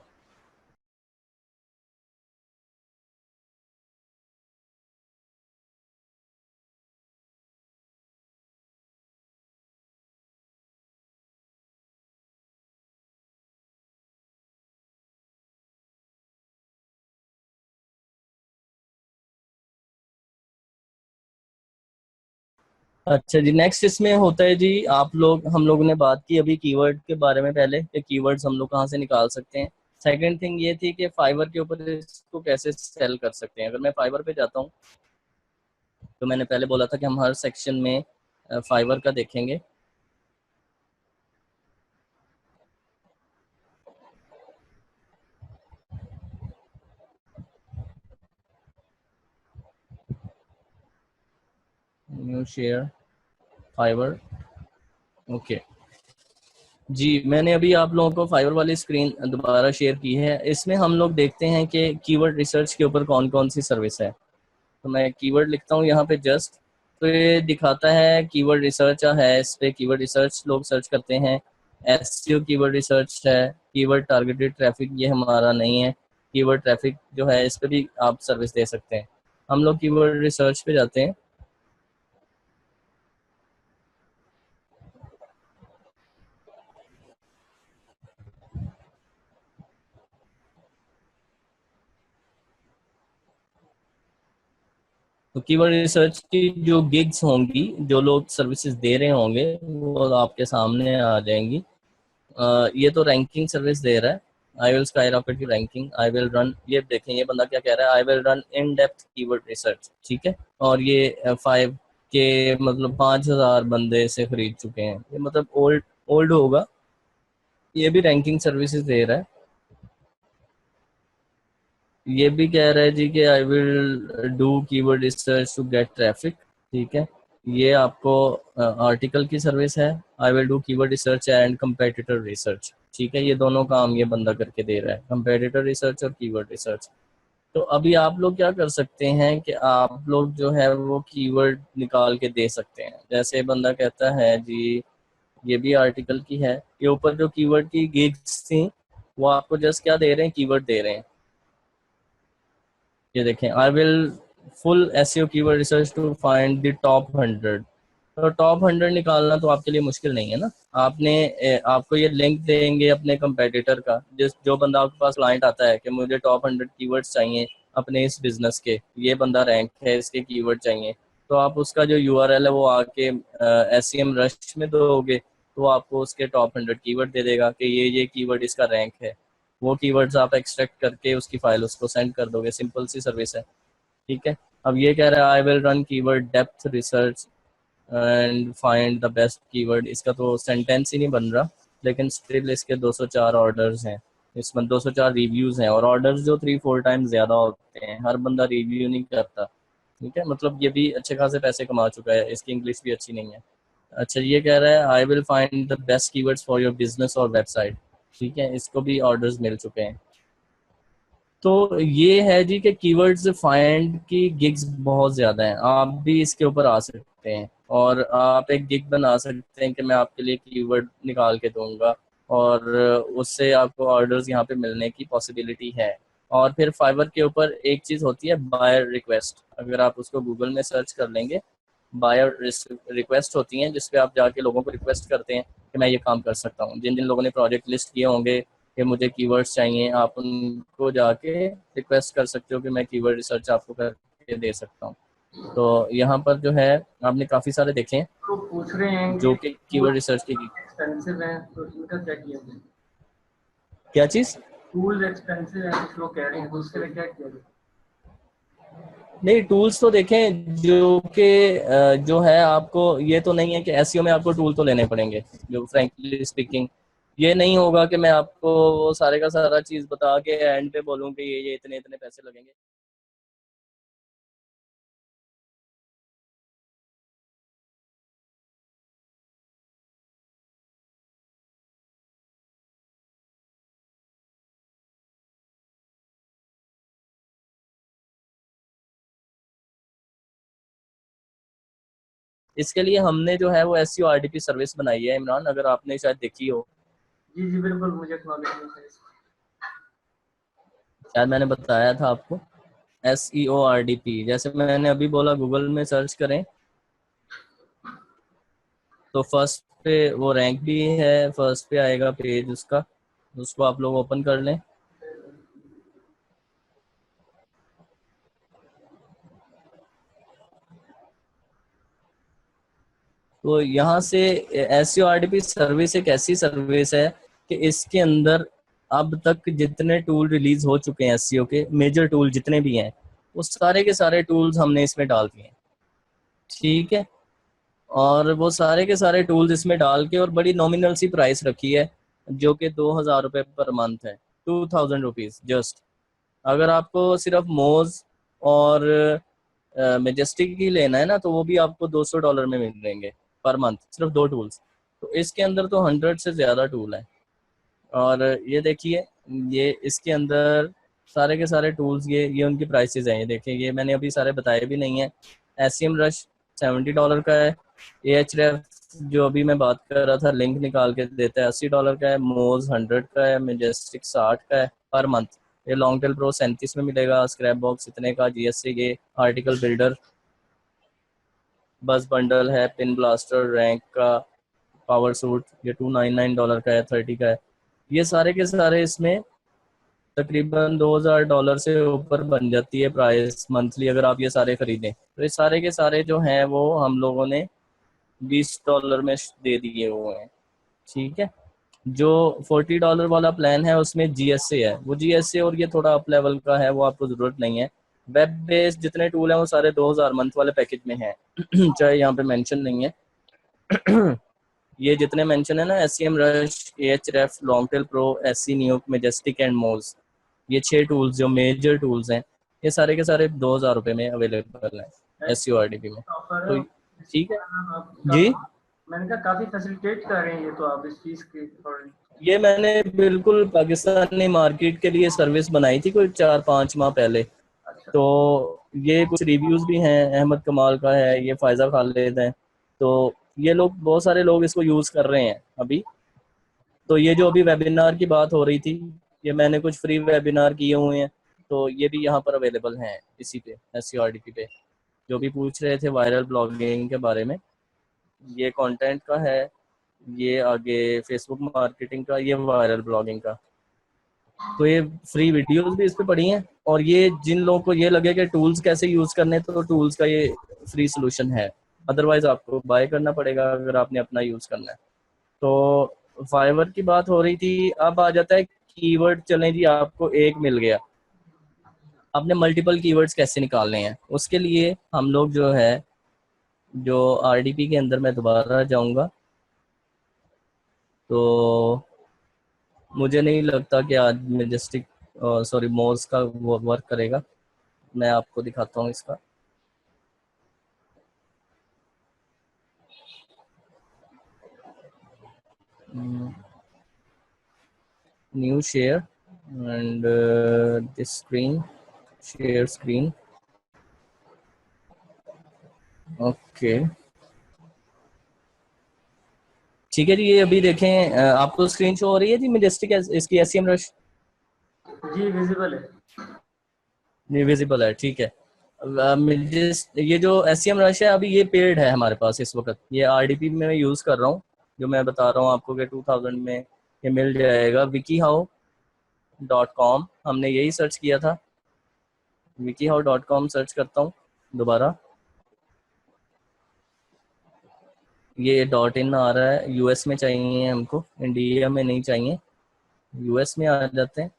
अच्छा जी, नेक्स्ट इसमें होता है जी, हम लोगों ने बात की अभी कीवर्ड के बारे में पहले कि कीवर्ड्स हम लोग कहाँ से निकाल सकते हैं। सेकंड थिंग ये थी कि फाइवर के ऊपर इसको कैसे सेल कर सकते हैं। अगर मैं फाइवर पे जाता हूँ तो मैंने पहले बोला था कि हम हर सेक्शन में फाइवर का देखेंगे। न्यू शेयर फाइवर, ओके जी। मैंने अभी आप लोगों को फाइवर वाली स्क्रीन दोबारा शेयर की है। इसमें हम लोग देखते हैं कि कीवर्ड रिसर्च के ऊपर कौन कौन सी सर्विस है। तो मैं कीवर्ड लिखता हूँ यहाँ पे जस्ट, तो ये दिखाता है कीवर्ड रिसर्च है। इस पे कीवर्ड रिसर्च लोग सर्च करते हैं। एसईओ कीवर्ड रिसर्च है। कीवर्ड टारगेटेड ट्रैफिक ये हमारा नहीं है। कीवर्ड ट्रैफिक जो है इस पे भी आप सर्विस दे सकते हैं। हम लोग कीवर्ड रिसर्च पे जाते हैं। तो कीवर्ड रिसर्च की जो गिग्स होंगी, जो लोग सर्विसेज दे रहे होंगे वो आपके सामने आ जाएंगी। ये तो रैंकिंग सर्विस दे रहा है। आई विल स्काई रॉकेट की रैंकिंग, आई विल रन, ये देखें ये बंदा क्या कह रहा है, I will run in depth keyword research, ठीक है। और ये 5 के मतलब 5,000 बंदे से खरीद चुके हैं। ये मतलब ओल्ड ओल्ड होगा। ये भी रैंकिंग सर्विसेज दे रहा है। ये भी कह रहा है जी कि I will do keyword research to get traffic, ठीक है। ये आपको आर्टिकल की सर्विस है। I will do keyword research and competitor research, ठीक है। ये दोनों काम ये बंदा करके दे रहा है, कंपेटिटर रिसर्च और कीवर्ड रिसर्च। तो अभी आप लोग क्या कर सकते हैं कि आप लोग जो है वो कीवर्ड निकाल के दे सकते हैं। जैसे बंदा कहता है जी, ये भी आर्टिकल की है, ये ऊपर जो कीवर्ड की गिग्स थी वो आपको जस्ट क्या दे रहे हैं, कीवर्ड दे रहे हैं। ये देखें, I will full SEO keyword research to find the top 100। तो टॉप 100 निकालना तो आपके लिए मुश्किल नहीं है ना। आपको ये लिंक देंगे अपने कंपेटिटर का। जिस जो बंदा आपके पास क्लाइंट आता है कि मुझे टॉप 100 कीवर्ड्स चाहिए अपने इस बिजनेस के, ये बंदा रैंक है, इसके कीवर्ड चाहिए, तो आप उसका जो यूआरएल है वो आके एसईएम रश में दोगे तो आपको उसके टॉप 100 कीवर्ड दे देगा कि ये कीवर्ड इसका रैंक है। वो कीवर्ड्स आप एक्सट्रैक्ट करके उसकी फाइल उसको सेंड कर दोगे। सिंपल सी सर्विस है, ठीक है। अब ये कह रहा है I will run keyword depth research and find the best keyword. इसका तो सेंटेंस ही नहीं बन रहा, लेकिन स्टिल इसके 204 ऑर्डर्स हैं, इसमें 204 रिव्यूज हैं। और ऑर्डर्स जो 3-4 टाइम्स ज्यादा होते हैं, हर बंदा रिव्यू नहीं करता, ठीक है। मतलब ये भी अच्छे खासे पैसे कमा चुका है, इसकी इंग्लिश भी अच्छी नहीं है। अच्छा, ये कह रहा है I will find the best keywords for your business और वेबसाइट, ठीक है। इसको भी ऑर्डर्स मिल चुके हैं। तो ये है जी कि कीवर्ड्स फाइंड की गिग्स बहुत ज़्यादा हैं। आप भी इसके ऊपर आ सकते हैं और आप एक गिग बना सकते हैं कि मैं आपके लिए कीवर्ड निकाल के दूंगा और उससे आपको ऑर्डर्स यहाँ पे मिलने की पॉसिबिलिटी है। और फिर फाइवर के ऊपर एक चीज़ होती है बायर रिक्वेस्ट। अगर आप उसको गूगल में सर्च कर लेंगे, बायर रिक्वेस्ट होती हैं जिसपे आप जाके लोगों को रिक्वेस्ट करते हैं कि मैं ये काम कर सकता हूँ। जिन जिन लोगों ने प्रोजेक्ट लिस्ट किए होंगे कि मुझे कीवर्ड्स चाहिए, आप उनको जाके रिक्वेस्ट कर सकते हो कि मैं कीवर्ड रिसर्च आपको करके दे सकता हूँ। तो यहाँ पर जो है आपने काफ़ी सारे देखे हैं तो पूछ रहे हैं जो ये कि कीवर्ड रिसर्च की। एक्सपेंसिव हैं तो इनका क्या किया जाए? क्या चीज़? टूल्स एक्सपेंसिव हैं कुछ लोग कह रहे हैं, तो उसके लिए क्या किया जाए? नहीं, टूल्स तो देखें जो कि जो है, आपको ये तो नहीं है कि एसईओ में आपको टूल तो लेने पड़ेंगे, जो फ्रैंकली स्पीकिंग ये नहीं होगा कि मैं आपको वो सारे का सारा चीज़ बता के एंड पे बोलूँ कि ये इतने इतने पैसे लगेंगे। इसके लिए हमने जो है वो एसईओ आरडीपी सर्विस बनाई है इमरान, अगर आपने शायद देखी हो। जी जी बिल्कुल, मुझे एक्नॉलेजमेंट है इसका। शायद मैंने बताया था आपको। एसईओ आरडीपी जैसे मैंने अभी बोला, गूगल में सर्च करें तो फर्स्ट पे वो रैंक भी है, फर्स्ट पे आएगा पेज उसका, उसको आप लोग ओपन कर लें। तो यहाँ से एसईओ आरडीपी सर्विस एक ऐसी सर्विस है कि इसके अंदर अब तक जितने टूल रिलीज हो चुके हैं एसईओ के, मेजर टूल जितने भी हैं, वो सारे के सारे टूल्स हमने इसमें डाल दिए हैं। ठीक है, और वो सारे के सारे टूल्स इसमें डाल के और बड़ी नॉमिनल सी प्राइस रखी है, जो कि 2,000 रुपये पर मंथ है, 2,000 रुपीज़ जस्ट। अगर आपको सिर्फ मोज और मेजेस्टिक ही लेना है ना, तो वो भी आपको $200 में मिल जाएंगे पर मंथ, सिर्फ 2 टूल्स। तो इसके अंदर तो 100 से ज़्यादा टूल हैं। और ये देखिए, ये इसके अंदर सारे के सारे टूल्स, ये उनकी प्राइसेस हैं। ये देखिए, ये मैंने अभी सारे बताए भी नहीं है। एसईएम रश $70 का है। एएचरेफ जो अभी मैं बात कर रहा था, लिंक निकाल के देता है, $80 का है। मोज 100 का है। मेजेस्टिक 60 का है पर मंथ। ये लॉन्ग टेल प्रो 37 में मिलेगा। स्क्रैप बॉक्स इतने का। जीएससी ये आर्टिकल बिल्डर बस बंडल है। पिन ब्लास्टर रैंक का पावर सूट ये $299 का है, 30 का है। ये सारे के सारे इसमें तकरीबन $2,000 से ऊपर बन जाती है प्राइस मंथली, अगर आप ये सारे खरीदें। तो ये सारे के सारे जो हैं वो हम लोगों ने $20 में दे दिए हुए हैं। ठीक है, जो $40 वाला प्लान है उसमें जीएसए है। वो जीएसए और ये थोड़ा अप लेवल का है, वो आपको ज़रूरत नहीं है। वेब बेस्ड जितने टूल हैं वो सारे 2,000 मंथ वाले पैकेज में हैं। चाहे यहाँ पे मेंशन नहीं है। ये जितने मेंशन है ना, एसईएम रश, एएचरेफ, Long Tail Pro, SC nuke, Majestic and Moz, ये 6 टूल्स जो मेजर टूल्स हैं, ये सारे के सारे 2,000 रुपये में अवेलेबल हैं एसईओ आरडीपी में। ऑफर तो है ठीक है आप जी। काफी, मैंने कहा काफी फैसिलिटेट कर रहे हैं ये तो आप इस चीज के अकॉर्डिंग। ये मैंने बिल्कुल पाकिस्तानी मार्केट के लिए सर्विस बनाई थी कोई 4-5 माह पहले। अच्छा। तो ये कुछ रिव्यूज़ भी हैं, अहमद कमाल का है, ये फ़ायज़ा खालिद है। तो ये लोग, बहुत सारे लोग इसको यूज़ कर रहे हैं अभी। तो ये जो अभी वेबिनार की बात हो रही थी, ये मैंने कुछ फ्री वेबिनार किए हुए हैं, तो ये भी यहाँ पर अवेलेबल हैं इसी पे, एससीआरडीपी पे। जो भी पूछ रहे थे वायरल ब्लॉगिंग के बारे में, ये कंटेंट का है, ये आगे फेसबुक मार्केटिंग का, ये वायरल ब्लॉगिंग का। तो ये फ्री वीडियोस भी इस पे पड़ी हैं। और ये जिन लोगों को ये लगे कि टूल्स कैसे यूज़ करने, तो टूल्स का ये फ्री सोल्यूशन है। अदरवाइज आपको बाय करना पड़ेगा अगर आपने अपना यूज़ करना है। तो फाइवर की बात हो रही थी, अब आ जाता है कीवर्ड। चलें जी, आपको एक मिल गया, आपने मल्टीपल कीवर्ड्स कैसे निकालने हैं? उसके लिए हम लोग जो है, जो आरडीपी के अंदर मैं दोबारा जाऊंगा, तो मुझे नहीं लगता कि आज मेजेस्टिक, सॉरी, मोज का वो वर्क करेगा। मैं आपको दिखाता हूँ इसका। New share and this screen, share screen. Okay, ठीक है जी। ये अभी देखें, आपको स्क्रीन शो हो रही है जी मेजेस्टिक इसकी एसईएम रश? जी विजिबल है। ये विजिबल है, ठीक है। ये जो एसईएम रश है अभी, ये पेड है हमारे पास इस वक्त। ये आरडीपी में मैं यूज़ कर रहा हूँ, जो मैं बता रहा हूँ आपको कि 2000 में ये मिल जाएगा। wikihow.com, हमने यही सर्च किया था। wikihow.com सर्च करता हूँ दोबारा। ये डॉट इन आ रहा है, यूएस में चाहिए हमको, इंडिया में नहीं चाहिए, यूएस में आ जाते हैं।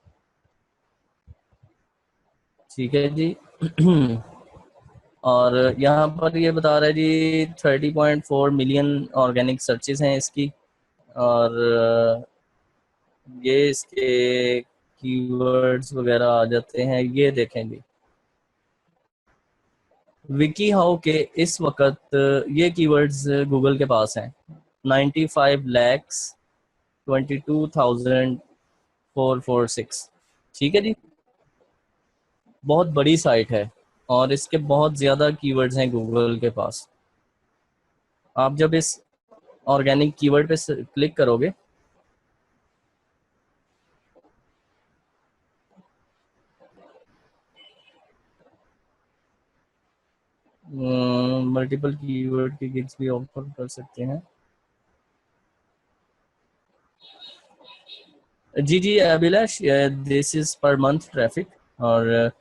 ठीक है जी। और यहाँ पर ये बता रहा है जी 30.4 मिलियन ऑर्गेनिक सर्चेस हैं इसकी, और ये इसके कीवर्ड्स वगैरह आ जाते हैं, ये देखेंगे। विकी हाउ के इस वक्त ये कीवर्ड्स गूगल के पास हैं 95,22,446। ठीक है जी, बहुत बड़ी साइट है और इसके बहुत ज़्यादा कीवर्ड्स हैं गूगल के पास। आप जब इस ऑर्गेनिक कीवर्ड पे क्लिक करोगे, मल्टीपल कीवर्ड की गिग्स भी ऑफर कर सकते हैं। जी जी Abhilash, this is per month traffic, और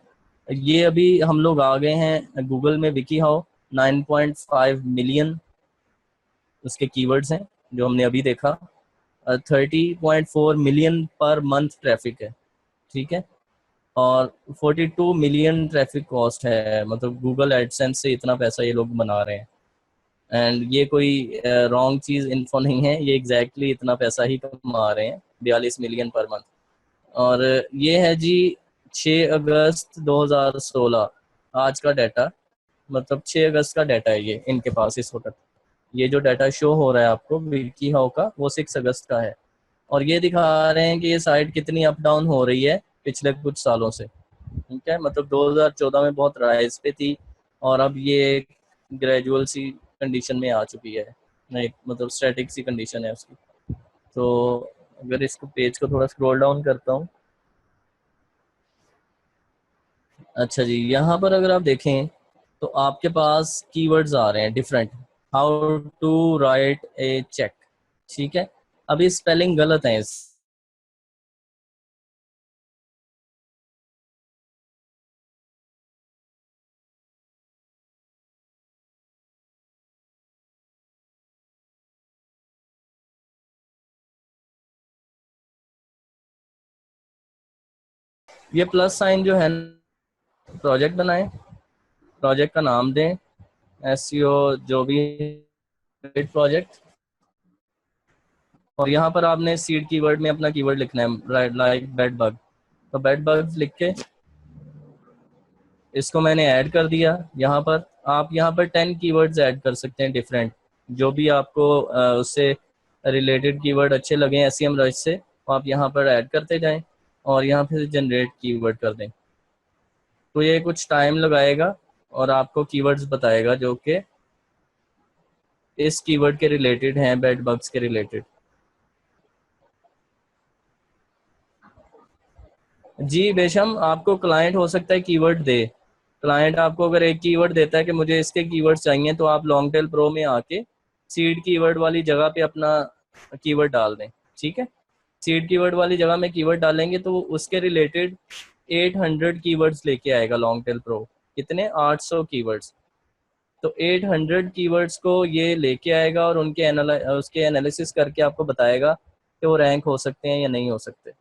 ये अभी हम लोग आ गए हैं गूगल में विकी हाउ 9.5 मिलियन उसके कीवर्ड्स हैं जो हमने अभी देखा, 30.4 मिलियन पर मंथ ट्रैफिक है। ठीक है, और 42 मिलियन ट्रैफिक कॉस्ट है, मतलब गूगल एडसेंस से इतना पैसा ये लोग बना रहे हैं। एंड ये कोई रॉन्ग चीज़ इन्फो नहीं है, ये एग्जैक्टली इतना पैसा ही कमा रहे हैं, 42 मिलियन पर मंथ। और ये है जी 6 अगस्त 2016 आज का डाटा, मतलब 6 अगस्त का डाटा है ये इनके पास इस वक्त। ये जो डाटा शो हो रहा है आपको विकी हाउ का, वो 6 अगस्त का है, और ये दिखा रहे हैं कि ये साइट कितनी अप डाउन हो रही है पिछले कुछ सालों से। ठीक है, मतलब 2014 में बहुत राइज पे थी और अब ये ग्रेजुअल सी कंडीशन में आ चुकी है, नहीं मतलब स्टैटिक सी कंडीशन है उसकी। तो अगर इसको पेज को थोड़ा स्क्रॉल डाउन करता हूँ, अच्छा जी, यहाँ पर अगर आप देखें तो आपके पास कीवर्ड्स आ रहे हैं different. How to write a cheque, ठीक है, अभी स्पेलिंग गलत है इस, ये प्लस साइन जो है, प्रोजेक्ट बनाएं, प्रोजेक्ट का नाम दें एसईओ जो भी प्रोजेक्ट, और यहाँ पर आपने सीड कीवर्ड में अपना कीवर्ड लिखना है, लाइक बेड बग, तो बेड बग्स लिख के इसको मैंने ऐड कर दिया। यहाँ पर आप यहाँ पर 10 कीवर्ड्स ऐड कर सकते हैं डिफरेंट, जो भी आपको उससे रिलेटेड कीवर्ड अच्छे लगे एसईएम रश से, तो आप यहाँ पर ऐड करते जाएं और यहाँ पे जनरेट कीवर्ड कर दें। तो ये कुछ टाइम लगाएगा और आपको कीवर्ड्स बताएगा जो कि इस कीवर्ड के रिलेटेड हैं, बेड बग्स के रिलेटेड। जी बेशम, आपको क्लाइंट हो सकता है कीवर्ड दे, क्लाइंट आपको अगर एक कीवर्ड देता है कि मुझे इसके कीवर्ड चाहिए, तो आप लॉन्ग टेल प्रो में आके सीड कीवर्ड वाली जगह पे अपना कीवर्ड डाल दें। ठीक है, सीड कीवर्ड वाली जगह में कीवर्ड डालेंगे तो उसके रिलेटेड 800 कीवर्ड्स लेके आएगा लॉन्ग टेल प्रो। कितने? 800 कीवर्ड्स। तो 800 कीवर्ड्स को ये लेके आएगा और उनके उसके एनालिसिस करके आपको बताएगा कि वो रैंक हो सकते हैं या नहीं हो सकते।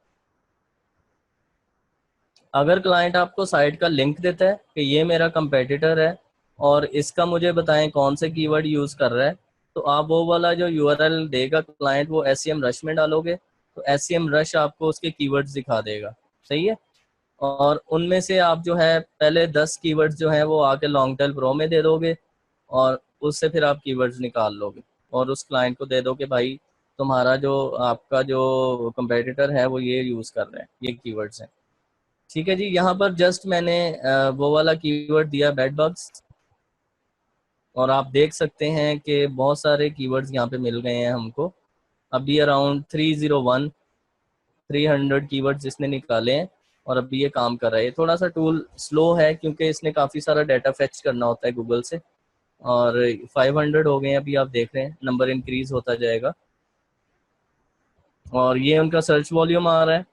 अगर क्लाइंट आपको साइट का लिंक देता है कि ये मेरा कंपेटिटर है और इसका मुझे बताएं कौन से कीवर्ड यूज़ कर रहा है, तो आप वो वाला जो यूआरएल देगा क्लाइंट, वो एसईएम रश में डालोगे तो एसईएम रश आपको उसके कीवर्ड्स दिखा देगा। सही है, और उनमें से आप जो है पहले 10 कीवर्ड्स जो है वो आके लॉन्ग टेल प्रो में दे दोगे और उससे फिर आप कीवर्ड्स निकाल लोगे और उस क्लाइंट को दे दो कि भाई तुम्हारा जो आपका जो कंपेटिटर है वो ये यूज़ कर रहे हैं, ये कीवर्ड्स हैं। ठीक है जी, यहाँ पर जस्ट मैंने वो वाला कीवर्ड दिया बेड बग्स, और आप देख सकते हैं कि बहुत सारे कीवर्ड्स यहाँ पे मिल गए हैं हमको। अभी अराउंड 300 कीवर्ड्स इसने निकाले हैं और अभी ये काम कर रहा है। ये थोड़ा सा टूल स्लो है क्योंकि इसने काफ़ी सारा डाटा फेच करना होता है गूगल से, और 500 हो गए हैं अभी, आप देख रहे हैं नंबर इंक्रीज होता जाएगा। और ये उनका सर्च वॉल्यूम आ रहा है,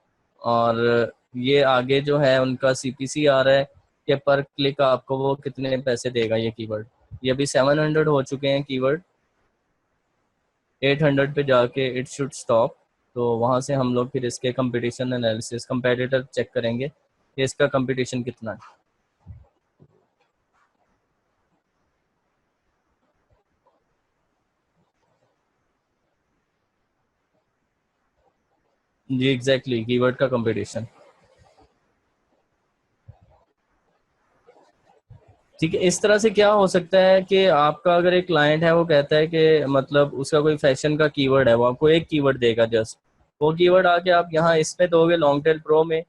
और ये आगे जो है उनका सीपीसी आ रहा है कि पर क्लिक आपको वो कितने पैसे देगा ये कीवर्ड। ये अभी 700 हो चुके हैं कीवर्ड, 800 पे जाके इट शुड स्टॉप। तो वहाँ से हम लोग फिर इसके कंपटीशन एनालिसिस, कंपेटिटर चेक करेंगे कि इसका कंपटीशन कितना है। जी एग्जैक्टली, कीवर्ड का कंपटीशन। ठीक है, इस तरह से क्या हो सकता है कि आपका अगर एक क्लाइंट है वो कहता है कि मतलब उसका कोई फैशन का कीवर्ड है, वो आपको एक कीवर्ड देगा जस्ट, वो कीवर्ड आके आप यहाँ इसमें दोगे लॉन्ग टेल प्रो में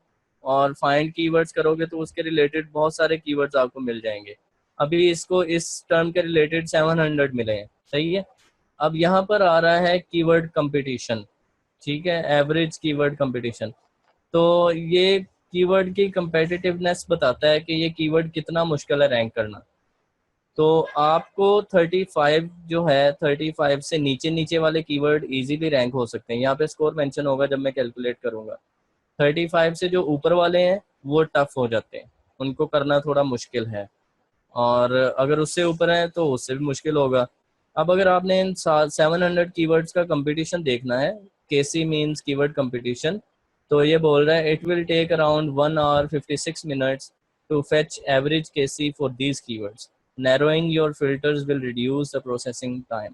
और फाइंड कीवर्ड्स करोगे तो उसके रिलेटेड बहुत सारे कीवर्ड्स आपको मिल जाएंगे। अभी इसको इस टर्म के रिलेटेड 700 मिले हैं, सही है। अब यहाँ पर आ रहा है कीवर्ड कंपटीशन, ठीक है, एवरेज कीवर्ड कंपटीशन। तो ये कीवर्ड की कंपेटिटिवनेस बताता है कि ये कीवर्ड कितना मुश्किल है रैंक करना। तो आपको 35 जो है, 35 से नीचे नीचे वाले कीवर्ड इजीली रैंक हो सकते हैं। यहाँ पे स्कोर मेंशन होगा जब मैं कैलकुलेट करूंगा। 35 से जो ऊपर वाले हैं वो टफ हो जाते हैं, उनको करना थोड़ा मुश्किल है। और अगर उससे ऊपर है तो उससे भी मुश्किल होगा। अब अगर आपने इन 700 कीवर्ड्स का कंपटीशन देखना है, केसी मीन्स कीवर्ड कंपटीशन, तो ये बोल रहा है it will take around 1 hour 56 minutes to fetch average KC for these keywords, narrowing your filters will reduce the processing time.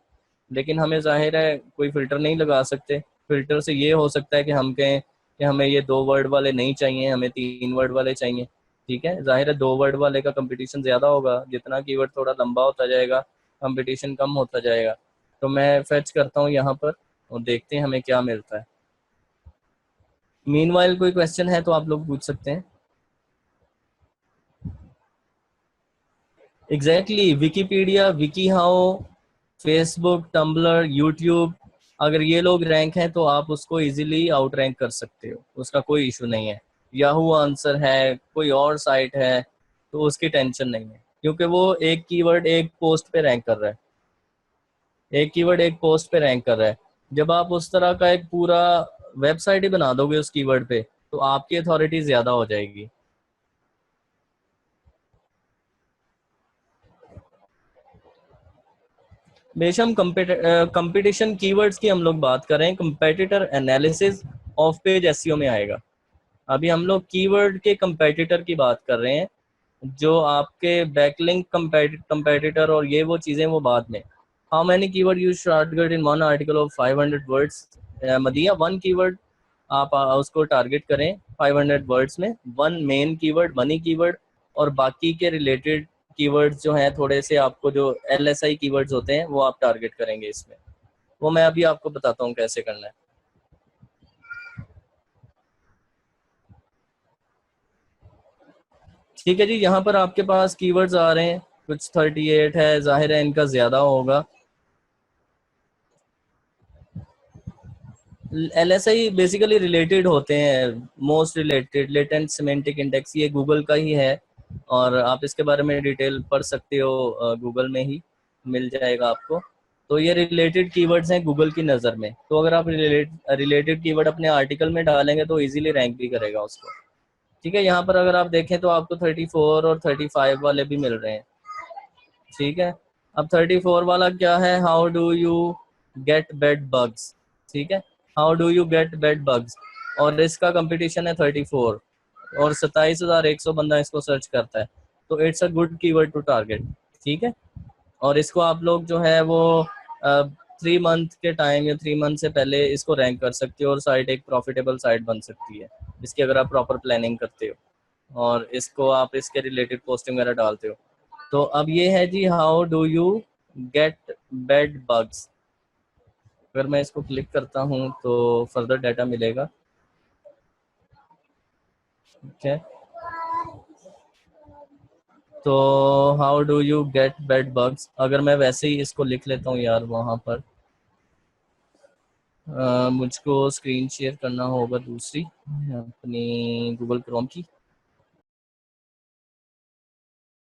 लेकिन हमें जाहिर है कोई फिल्टर नहीं लगा सकते। फिल्टर से ये हो सकता है कि हम कहें कि हमें ये 2 वर्ड वाले नहीं चाहिए, हमें 3 वर्ड वाले चाहिए। ठीक है, जाहिर है 2 वर्ड वाले का कंपटीशन ज़्यादा होगा, जितना कीवर्ड थोड़ा लंबा होता जाएगा कंपटीशन कम होता जाएगा। तो मैं फेच करता हूँ यहाँ पर और देखते हैं हमें क्या मिलता है। मीनवाइल कोई क्वेश्चन है तो आप लोग पूछ सकते हैं। Exactly, Wikipedia, wikiHow, Facebook, Tumblr, YouTube, अगर ये लोग रैंक हैं तो आप उसको इजीली आउट रैंक कर सकते हो, उसका कोई इशू नहीं है। याहू आंसर है, कोई और साइट है, तो उसकी टेंशन नहीं है, क्योंकि वो एक कीवर्ड एक पोस्ट पे रैंक कर रहा है, एक कीवर्ड एक पोस्ट पे रैंक कर रहा है। जब आप उस तरह का एक पूरा वेबसाइट ही बना दोगे उस कीवर्ड पे तो आपकी अथॉरिटी ज्यादा हो जाएगी। बेशक हम कंपटीशन कीवर्ड्स की हम लोग बात कर रहे हैं, competitor analysis of page SEO में आएगा। अभी हम लोग कीवर्ड के कंपेटिटर की बात कर रहे हैं, जो आपके बैकलिंक कंपेटिटर और ये वो चीज़ें वो बाद में। How many keyword you target in one article of 500 words, मदिया one keyword आप उसको टारगेट करें 500 वर्ड्स में, one main keyword, money keyword, और बाकी के रिलेटेड कीवर्ड्स जो हैं थोड़े से आपको जो LSI कीवर्ड्स होते हैं वो आप टारगेट करेंगे इसमें। वो मैं अभी आपको बताता हूँ कैसे करना है। ठीक है जी, यहाँ पर आपके पास कीवर्ड्स आ रहे हैं, कुछ 38 है, जाहिर है इनका ज़्यादा होगा। LSI बेसिकली रिलेटेड होते हैं, most related, latent semantic index, ये गूगल का ही है और आप इसके बारे में डिटेल पढ़ सकते हो, गूगल में ही मिल जाएगा आपको। तो ये रिलेटेड कीवर्ड्स हैं गूगल की नज़र में, तो अगर आप रिलेटेड कीवर्ड अपने आर्टिकल में डालेंगे तो इजीली रैंक भी करेगा उसको। ठीक है, यहाँ पर अगर आप देखें तो आपको 34 और 35 वाले भी मिल रहे हैं। ठीक है, अब 34 वाला क्या है, how do you get bed bugs. ठीक है, how do you get bed bugs, और इसका कंपटीशन है 34 और 27,100 बंदा इसको सर्च करता है, तो it's a good keyword to target. ठीक है, और इसको आप लोग जो है वो 3 मंथ के टाइम या 3 मंथ से पहले इसको रैंक कर सकते हो और साइट एक प्रॉफिटेबल साइट बन सकती है इसकी, अगर आप प्रॉपर प्लानिंग करते हो और इसको आप इसके रिलेटेड पोस्टिंग वगैरह डालते हो। तो अब ये है जी, how do you get bed bugs. अगर मैं इसको क्लिक करता हूँ तो फर्दर डाटा मिलेगा। ठीक है, तो how do you get bed bugs, अगर मैं वैसे ही इसको लिख लेता हूँ यार, वहाँ पर मुझको स्क्रीन शेयर करना होगा दूसरी अपनी गूगल क्रोम की।